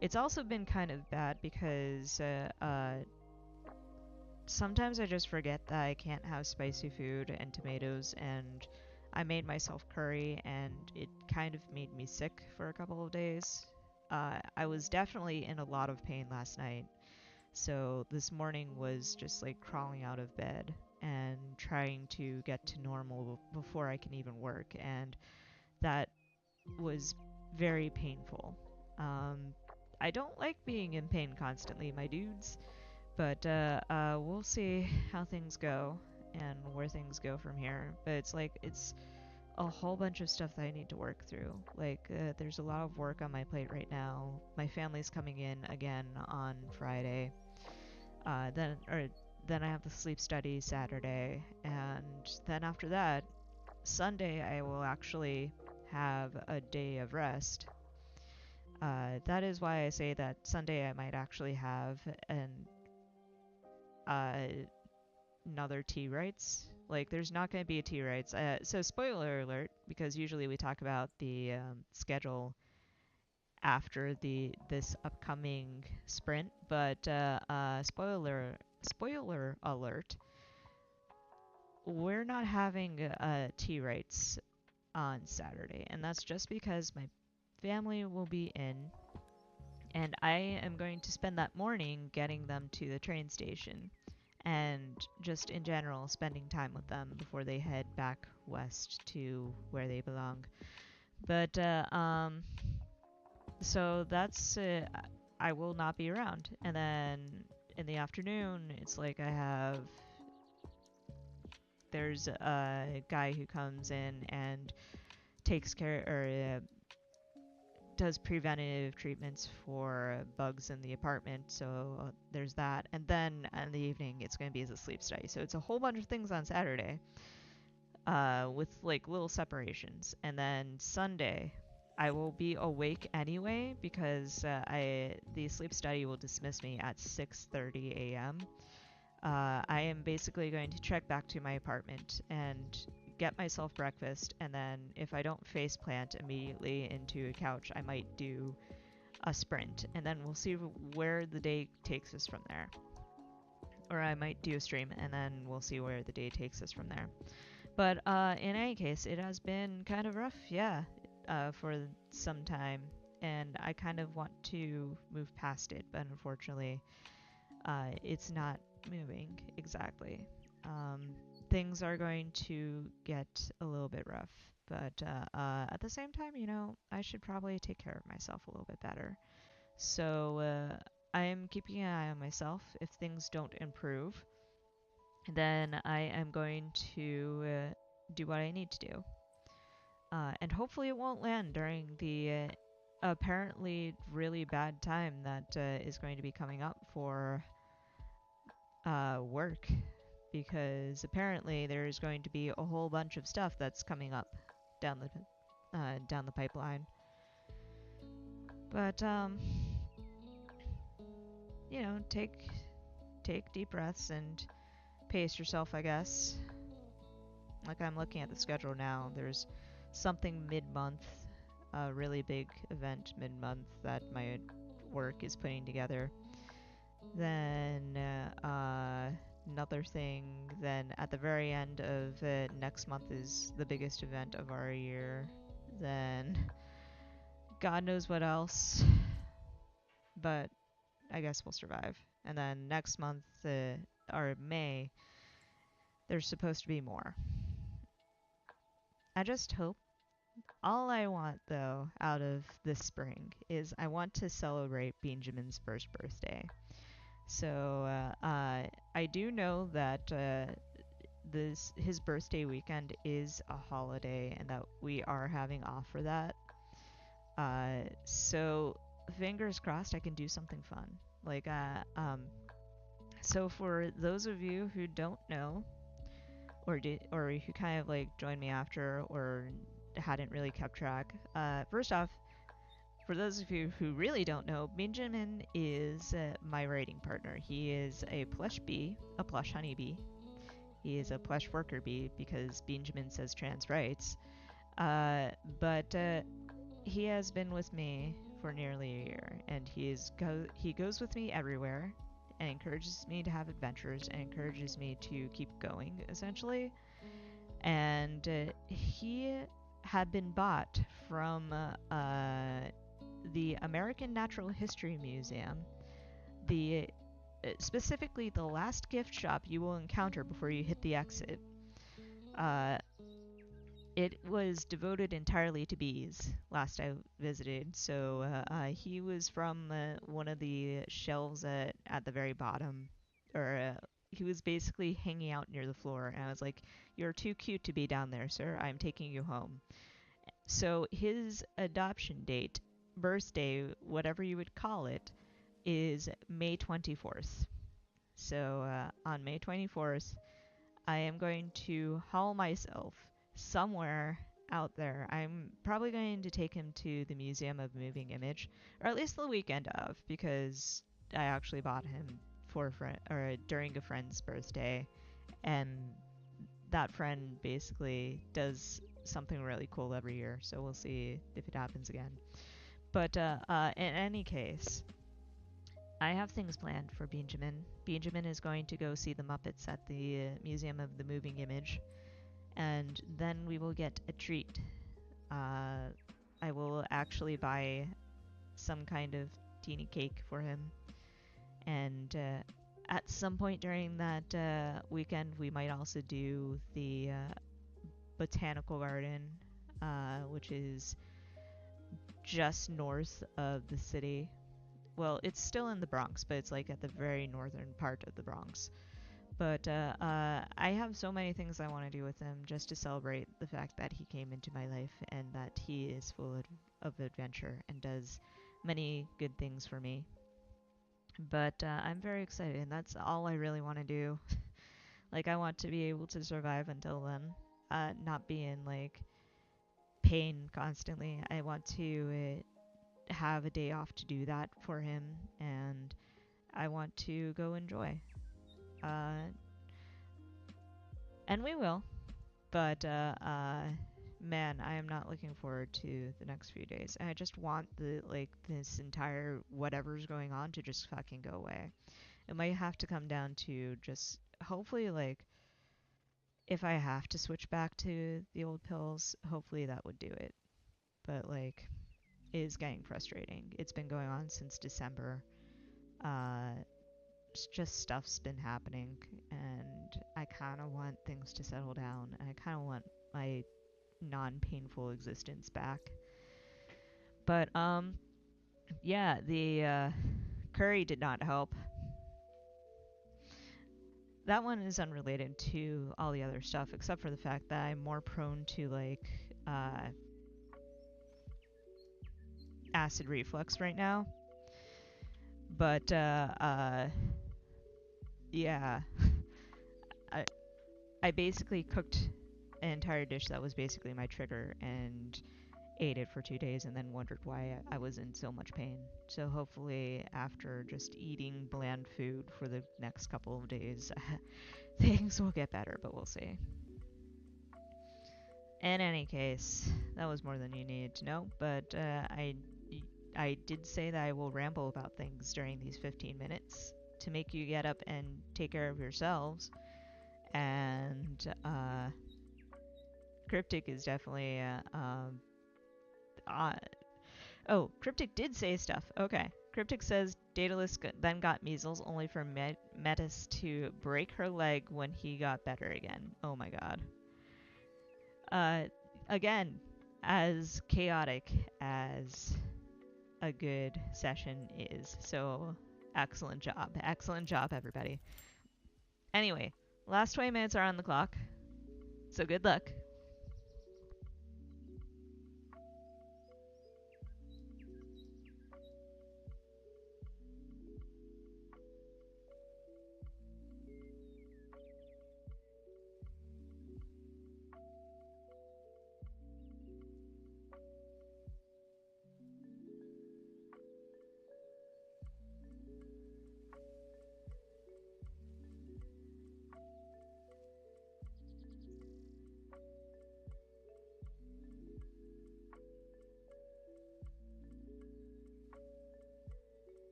it's also been kind of bad because sometimes I just forget that I can't have spicy food and tomatoes, and I made myself curry, and it kind of made me sick for a couple of days. I was definitely in a lot of pain last night, so this morning was just like crawling out of bed and trying to get to normal before I can even work, and that was very painful. I don't like being in pain constantly, my dudes, but we'll see how things go and where things go from here. But it's like, it's a whole bunch of stuff that I need to work through. Like, there's a lot of work on my plate right now. My family's coming in again on Friday. Then I have the sleep study Saturday, and then after that, Sunday I will actually have a day of rest. That is why I say that Sunday I might actually have uh, another tea rights. Like, there's not going to be a tea rights. So spoiler alert, because usually we talk about the schedule after this upcoming sprint, but spoiler alert, we're not having tea rights on Saturday, and that's just because my family will be in, and I am going to spend that morning getting them to the train station and just in general spending time with them before they head back west to where they belong. But so that's I will not be around, and then in the afternoon it's like there's a guy who comes in and takes care or does preventative treatments for bugs in the apartment. So there's that. And then in the evening, it's going to be as a sleep study. So it's a whole bunch of things on Saturday with like little separations. And then Sunday, I will be awake anyway because the sleep study will dismiss me at 6:30 a.m. I am basically going to trek back to my apartment and get myself breakfast, and then if I don't face plant immediately into a couch, I might do a sprint, and then we'll see where the day takes us from there. Or I might do a stream, and then we'll see where the day takes us from there. But in any case, it has been kind of rough, yeah, for some time, and I kind of want to move past it, but unfortunately, it's not moving exactly. Um, Things are going to get a little bit rough, but at the same time, I should probably take care of myself a little bit better. So I am keeping an eye on myself. If things don't improve, then I am going to do what I need to do. And hopefully it won't land during the apparently really bad time that is going to be coming up for work, because apparently there's going to be a whole bunch of stuff that's coming up down the pipeline. But take deep breaths and pace yourself, I guess. Like, I'm looking at the schedule now. There's something mid-month, a really big event mid-month that my work is putting together. Then another thing, then at the very end of next month is the biggest event of our year. Then God knows what else, but I guess we'll survive. And then next month, or May, there's supposed to be more. I just hope. All I want, though, out of this spring is I want to celebrate Benjamin's first birthday. So I do know that this his birthday weekend is a holiday and that we are having off for that. So fingers crossed I can do something fun. Like so for those of you who don't know or who kind of like joined me after or hadn't really kept track, first off, for those of you who really don't know, Benjamin is my writing partner. He is a plush bee, a plush honeybee. He is a plush worker bee because Benjamin says trans rights. Uh, but he has been with me for nearly a year, and he goes with me everywhere, and encourages me to have adventures, and encourages me to keep going, essentially. And he had been bought from the American Natural History Museum, the specifically the last gift shop you will encounter before you hit the exit. Uh, it was devoted entirely to bees last I visited. So he was from one of the shelves at the very bottom, or he was basically hanging out near the floor. And I was like, "You're too cute to be down there, sir. I'm taking you home." So his adoption date, birthday, whatever you would call it, is May 24th. So on May 24th, I am going to haul myself somewhere out there. I'm probably going to take him to the Museum of Moving Image, or at least the weekend of, because I actually bought him for a friend or during a friend's birthday, and that friend basically does something really cool every year. So we'll see if it happens again. But in any case, I have things planned for Benjamin. Benjamin is going to go see the Muppets at the Museum of the Moving Image, and then we will get a treat. Uh, I will actually buy some kind of teeny cake for him, and at some point during that weekend, we might also do the botanical garden, which is just north of the city. Well, it's still in the Bronx, but it's like at the very northern part of the Bronx. But I have so many things I want to do with him just to celebrate the fact that he came into my life and that he is full of adventure and does many good things for me. But I'm very excited, and that's all I really want to do. Like, I want to be able to survive until then, not be in like pain constantly. I want to have a day off to do that for him, and I want to go enjoy. Uh, and we will. But man, I am not looking forward to the next few days. And I just want the like this entire whatever's going on to just fucking go away. It might have to come down to just hopefully like if I have to switch back to the old pills, hopefully that would do it. But like it is getting frustrating. It's been going on since December. Uh, it's just stuff's been happening, and I kind of want things to settle down, and I kind of want my non-painful existence back. But yeah, the curry did not help. That one is unrelated to all the other stuff, except for the fact that I'm more prone to like acid reflux right now. But yeah, I I basically cooked an entire dish that was basically my trigger and ate it for 2 days and then wondered why I was in so much pain. So hopefully, after just eating bland food for the next couple of days, things will get better, but we'll see. In any case, that was more than you needed to know, but I did say that I will ramble about things during these 15 minutes to make you get up and take care of yourselves. And Cryptic is definitely uh, oh, Cryptic did say stuff. Okay. Cryptic says Daedalus then got measles, only for Metis to break her leg when he got better again. Oh my god. Uh, again, as chaotic as a good session is. So Excellent job. Excellent job, everybody. Anyway, last 20 minutes are on the clock, so good luck.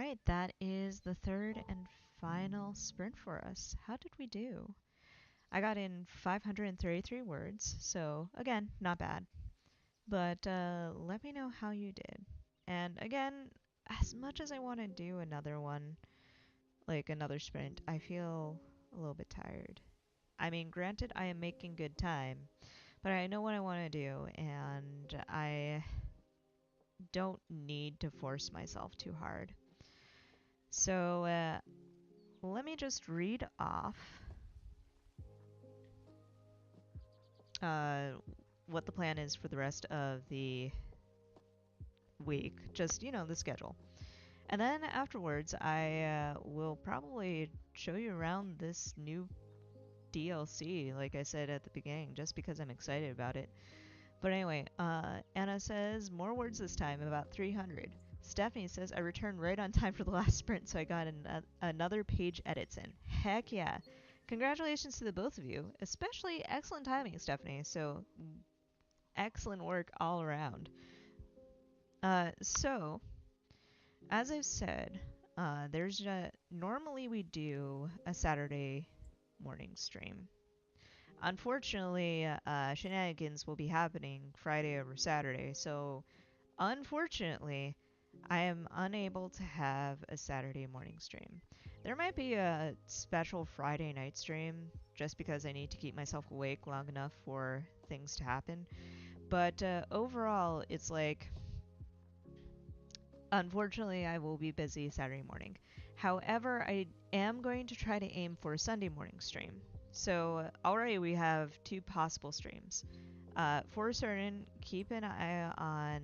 right, that is the third and final sprint for us. How did we do? I got in 533 words, so again, not bad. But let me know how you did. And again, as much as I want to do another one, like another sprint, I feel a little bit tired. I mean, granted, I am making good time, but I know what I want to do, and I don't need to force myself too hard. So let me just read off uh, what the plan is for the rest of the week. Just, the schedule. And then afterwards, I will probably show you around this new DLC, like I said at the beginning, just because I'm excited about it. But anyway, Anna says, more words this time, about 300. Stephanie says, I returned right on time for the last sprint, so I got another page edits in. Heck yeah. Congratulations to the both of you. Especially excellent timing, Stephanie. So, excellent work all around. So, as I've said, normally we do a Saturday morning stream. Unfortunately, shenanigans will be happening Friday over Saturday, so unfortunately, I am unable to have a Saturday morning stream. There might be a special Friday night stream just because I need to keep myself awake long enough for things to happen. But overall, it's like, unfortunately, I will be busy Saturday morning. However, I am going to try to aim for a Sunday morning stream. So already we have two possible streams. For certain, keep an eye on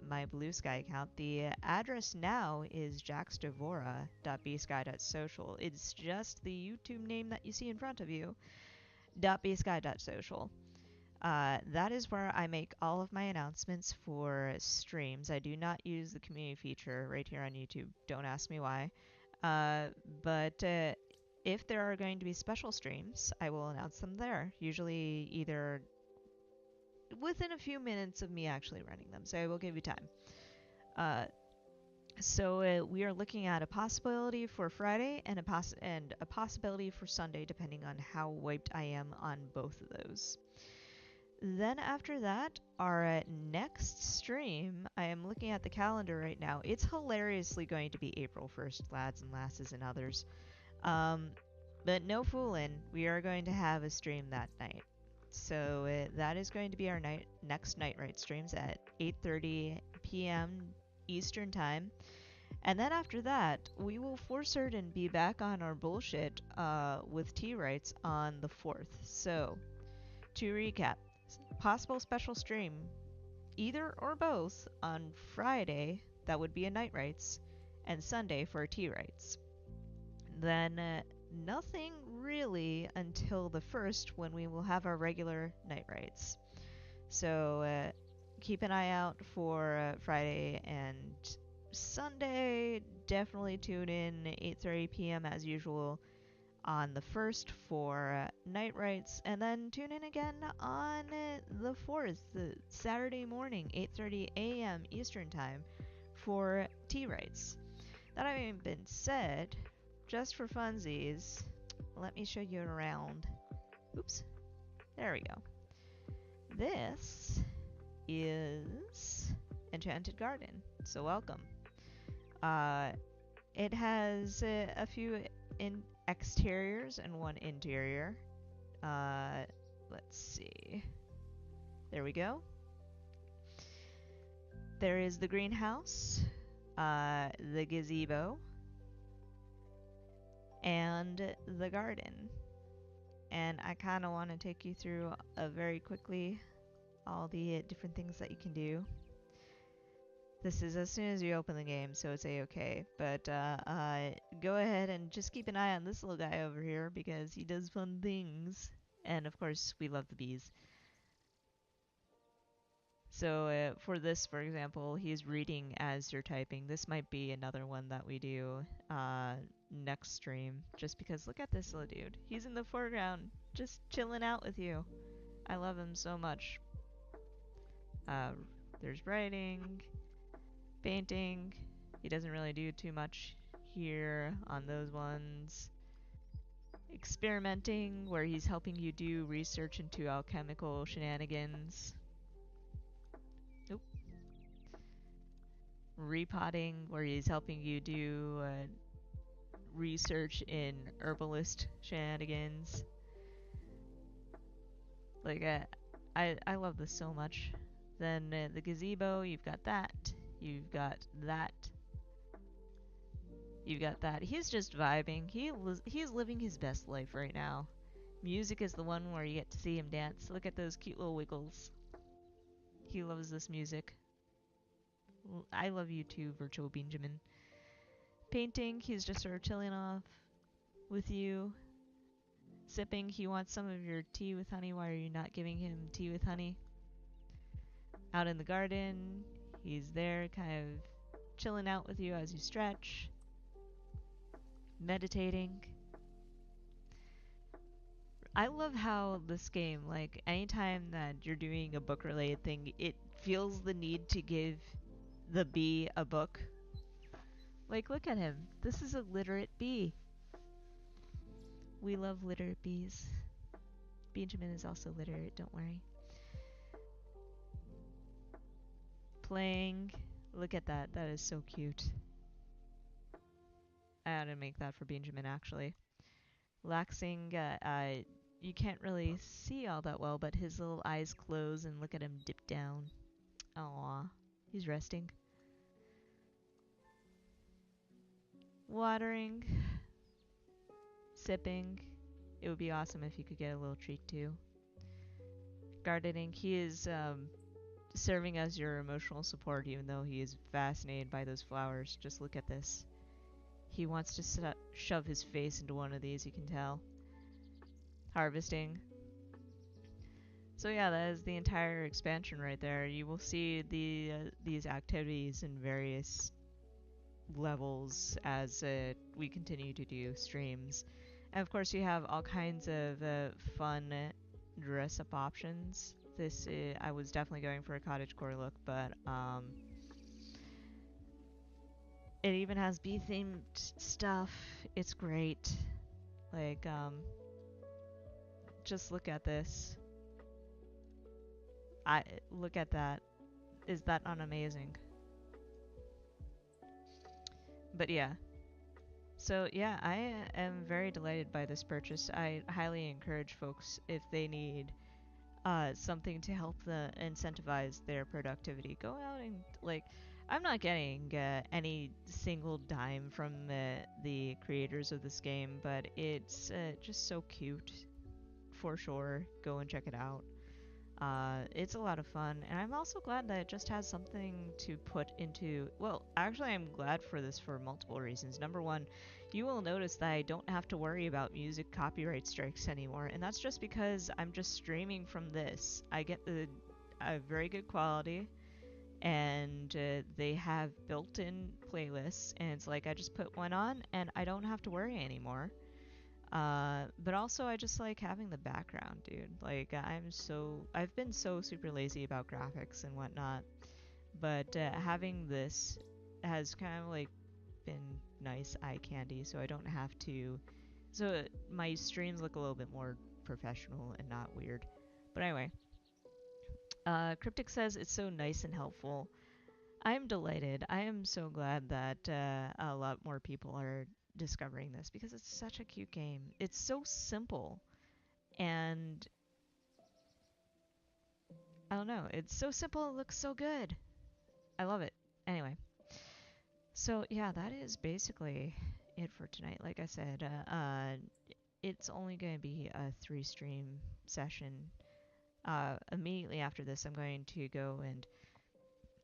my Blue Sky account. The address now is jaxdevora.bsky.social. It's just the YouTube name that you see in front of you, .bsky.social. That is where I make all of my announcements for streams. I do not use the community feature right here on YouTube. Don't ask me why. But if there are going to be special streams, I will announce them there. Usually either within a few minutes of me actually running them, so I will give you time. So we are looking at a possibility for Friday and a possibility for Sunday, depending on how wiped I am on both of those. Then after that, our next stream, I am looking at the calendar right now. It's hilariously going to be April 1st, lads and lasses and others. But no fooling, we are going to have a stream that night. So that is going to be our next Night Right streams at 8:30 p.m. Eastern Time. And then after that, we will for certain be back on our bullshit with tea rights on the 4th. So, to recap, possible special stream, either or both, on Friday, that would be a Night Rights, and Sunday for tea rights. Then nothing really until the 1st, when we will have our regular Night Rights. So keep an eye out for Friday and Sunday. Definitely tune in 8:30 p.m. as usual on the 1st for Night Rights, and then tune in again on the 4th, the Saturday morning, 8:30 a.m. Eastern Time for Tea Rights. That having been said, just for funsies, let me show you around. Oops, there we go. This is Enchanted Garden, so welcome. It has a few exteriors and one interior. Let's see. There we go. There is the greenhouse, the gazebo, and the garden. And I kind of want to take you through very quickly all the different things that you can do. This is as soon as you open the game, so it's a-okay. But go ahead and just keep an eye on this little guy over here because he does fun things. And of course, we love the bees. So for this, for example, he's reading as you're typing. This might be another one that we do next stream. Just because, look at this little dude. He's in the foreground, just chilling out with you. I love him so much. There's writing, painting. He doesn't really do too much. here on those ones. Experimenting, where he's helping you do research into alchemical shenanigans. Oop. Repotting, where he's helping you do research in herbalist shenanigans. Like, I love this so much. Then the gazebo, you've got that. You've got that. You've got that. He's just vibing. He's living his best life right now. Music is the one where you get to see him dance. Look at those cute little wiggles. He loves this music. I love you too, Virtual Benjamin. Painting, he's just sort of chilling off with you. Sipping, he wants some of your tea with honey. Why are you not giving him tea with honey? Out in the garden, he's there kind of chilling out with you as you stretch. Meditating. I love how this game, like, anytime that you're doing a book related thing, it feels the need to give the bee a book. Like, look at him. This is a literate bee. We love literate bees. Benjamin is also literate, don't worry. Playing. Look at that. That is so cute. I ought to make that for Benjamin, actually. Laxing, you can't really see all that well, but his little eyes close and look at him dip down. Aww. He's resting. Watering. Sipping. It would be awesome if you could get a little treat too. Gardening. He is serving as your emotional support, even though he is fascinated by those flowers. Just look at this. He wants to shove his face into one of these, you can tell. Harvesting. So yeah, that is the entire expansion right there. You will see these activities in various levels as we continue to do streams. And of course you have all kinds of fun dress-up options. This I was definitely going for a cottagecore look, but it even has bee-themed stuff. It's great. Like, just look at this. Look at that. Is that not amazing? But yeah. So yeah, I am very delighted by this purchase. I highly encourage folks, if they need something to help incentivize their productivity, go out and, like, I'm not getting any single dime from the creators of this game, but it's just so cute. For sure, go and check it out. It's a lot of fun, and I'm also glad that it just has something to put into. Well, actually, I'm glad for this for multiple reasons. Number one, you will notice that I don't have to worry about music copyright strikes anymore, and that's just because I'm just streaming from this. I get a very good quality, and they have built-in playlists, and it's like I just put one on, and I don't have to worry anymore. But also I just like having the background, dude. Like, I've been so super lazy about graphics and whatnot, but having this has kind of like been nice eye candy, so I don't have to, so my streams look a little bit more professional and not weird. But anyway, Cryptic says it's so nice and helpful. I'm delighted. I am so glad that a lot more people are discovering this because it's such a cute game. It's so simple, and I don't know, it's so simple, it looks so good. I love it. Anyway, so yeah, that is basically it for tonight. Like I said, it's only going to be a 3 stream session. Immediately after this, I'm going to go and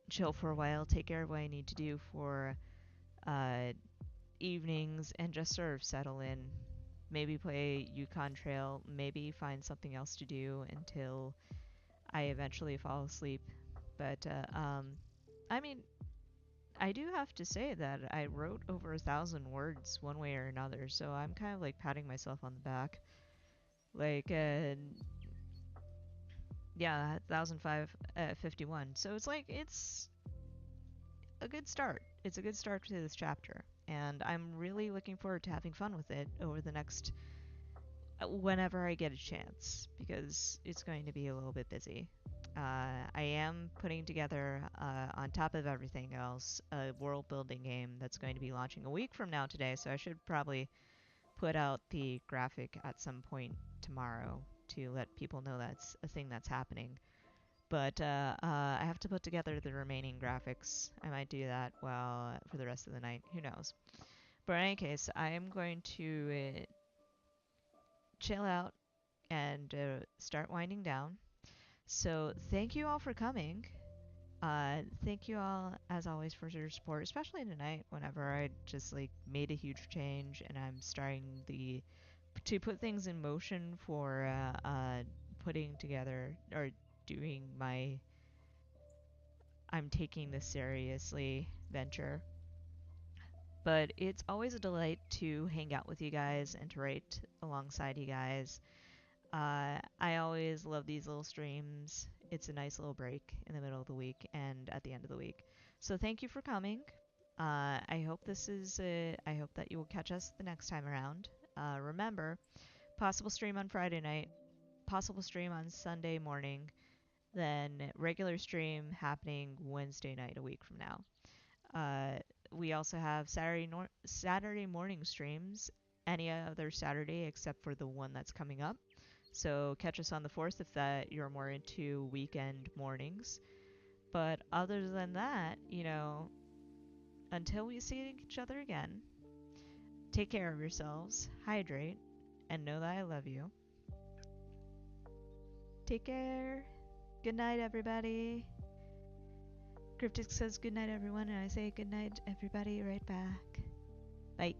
chill for a while, take care of what I need to do for uh, evenings, and just sort of settle in. Maybe play Yukon Trail, maybe find something else to do until I eventually fall asleep. But, I mean, I do have to say that I wrote over 1,000 words one way or another, so I'm kind of like patting myself on the back. Like, yeah, 1,551. So it's like, it's a good start. It's a good start to this chapter. and I'm really looking forward to having fun with it over the next whenever I get a chance, because it's going to be a little bit busy. I am putting together, on top of everything else, a world building game that's going to be launching a week from now today, so I should probably put out the graphic at some point tomorrow to let people know that's a thing that's happening. But I have to put together the remaining graphics. I might do that while for the rest of the night. Who knows? But in any case, I am going to chill out and start winding down. So thank you all for coming. Thank you all, as always, for your support, especially tonight whenever I just like made a huge change and I'm starting to put things in motion for putting together or doing my I'm taking this seriously venture. But it's always a delight to hang out with you guys and to write alongside you guys. I always love these little streams. It's a nice little break in the middle of the week and at the end of the week. So thank you for coming. I hope this is. I hope that you will catch us the next time around. Remember, possible stream on Friday night, possible stream on Sunday morning, then regular stream happening Wednesday night a week from now. Uh, we also have Saturday morning streams any other Saturday except for the one that's coming up. So catch us on the 4th if that you're more into weekend mornings. But other than that, until we see each other again, take care of yourselves, hydrate, and know that I love you. Take care. Good night, everybody. Cryptic says good night, everyone, and I say good night, everybody, right back. Bye.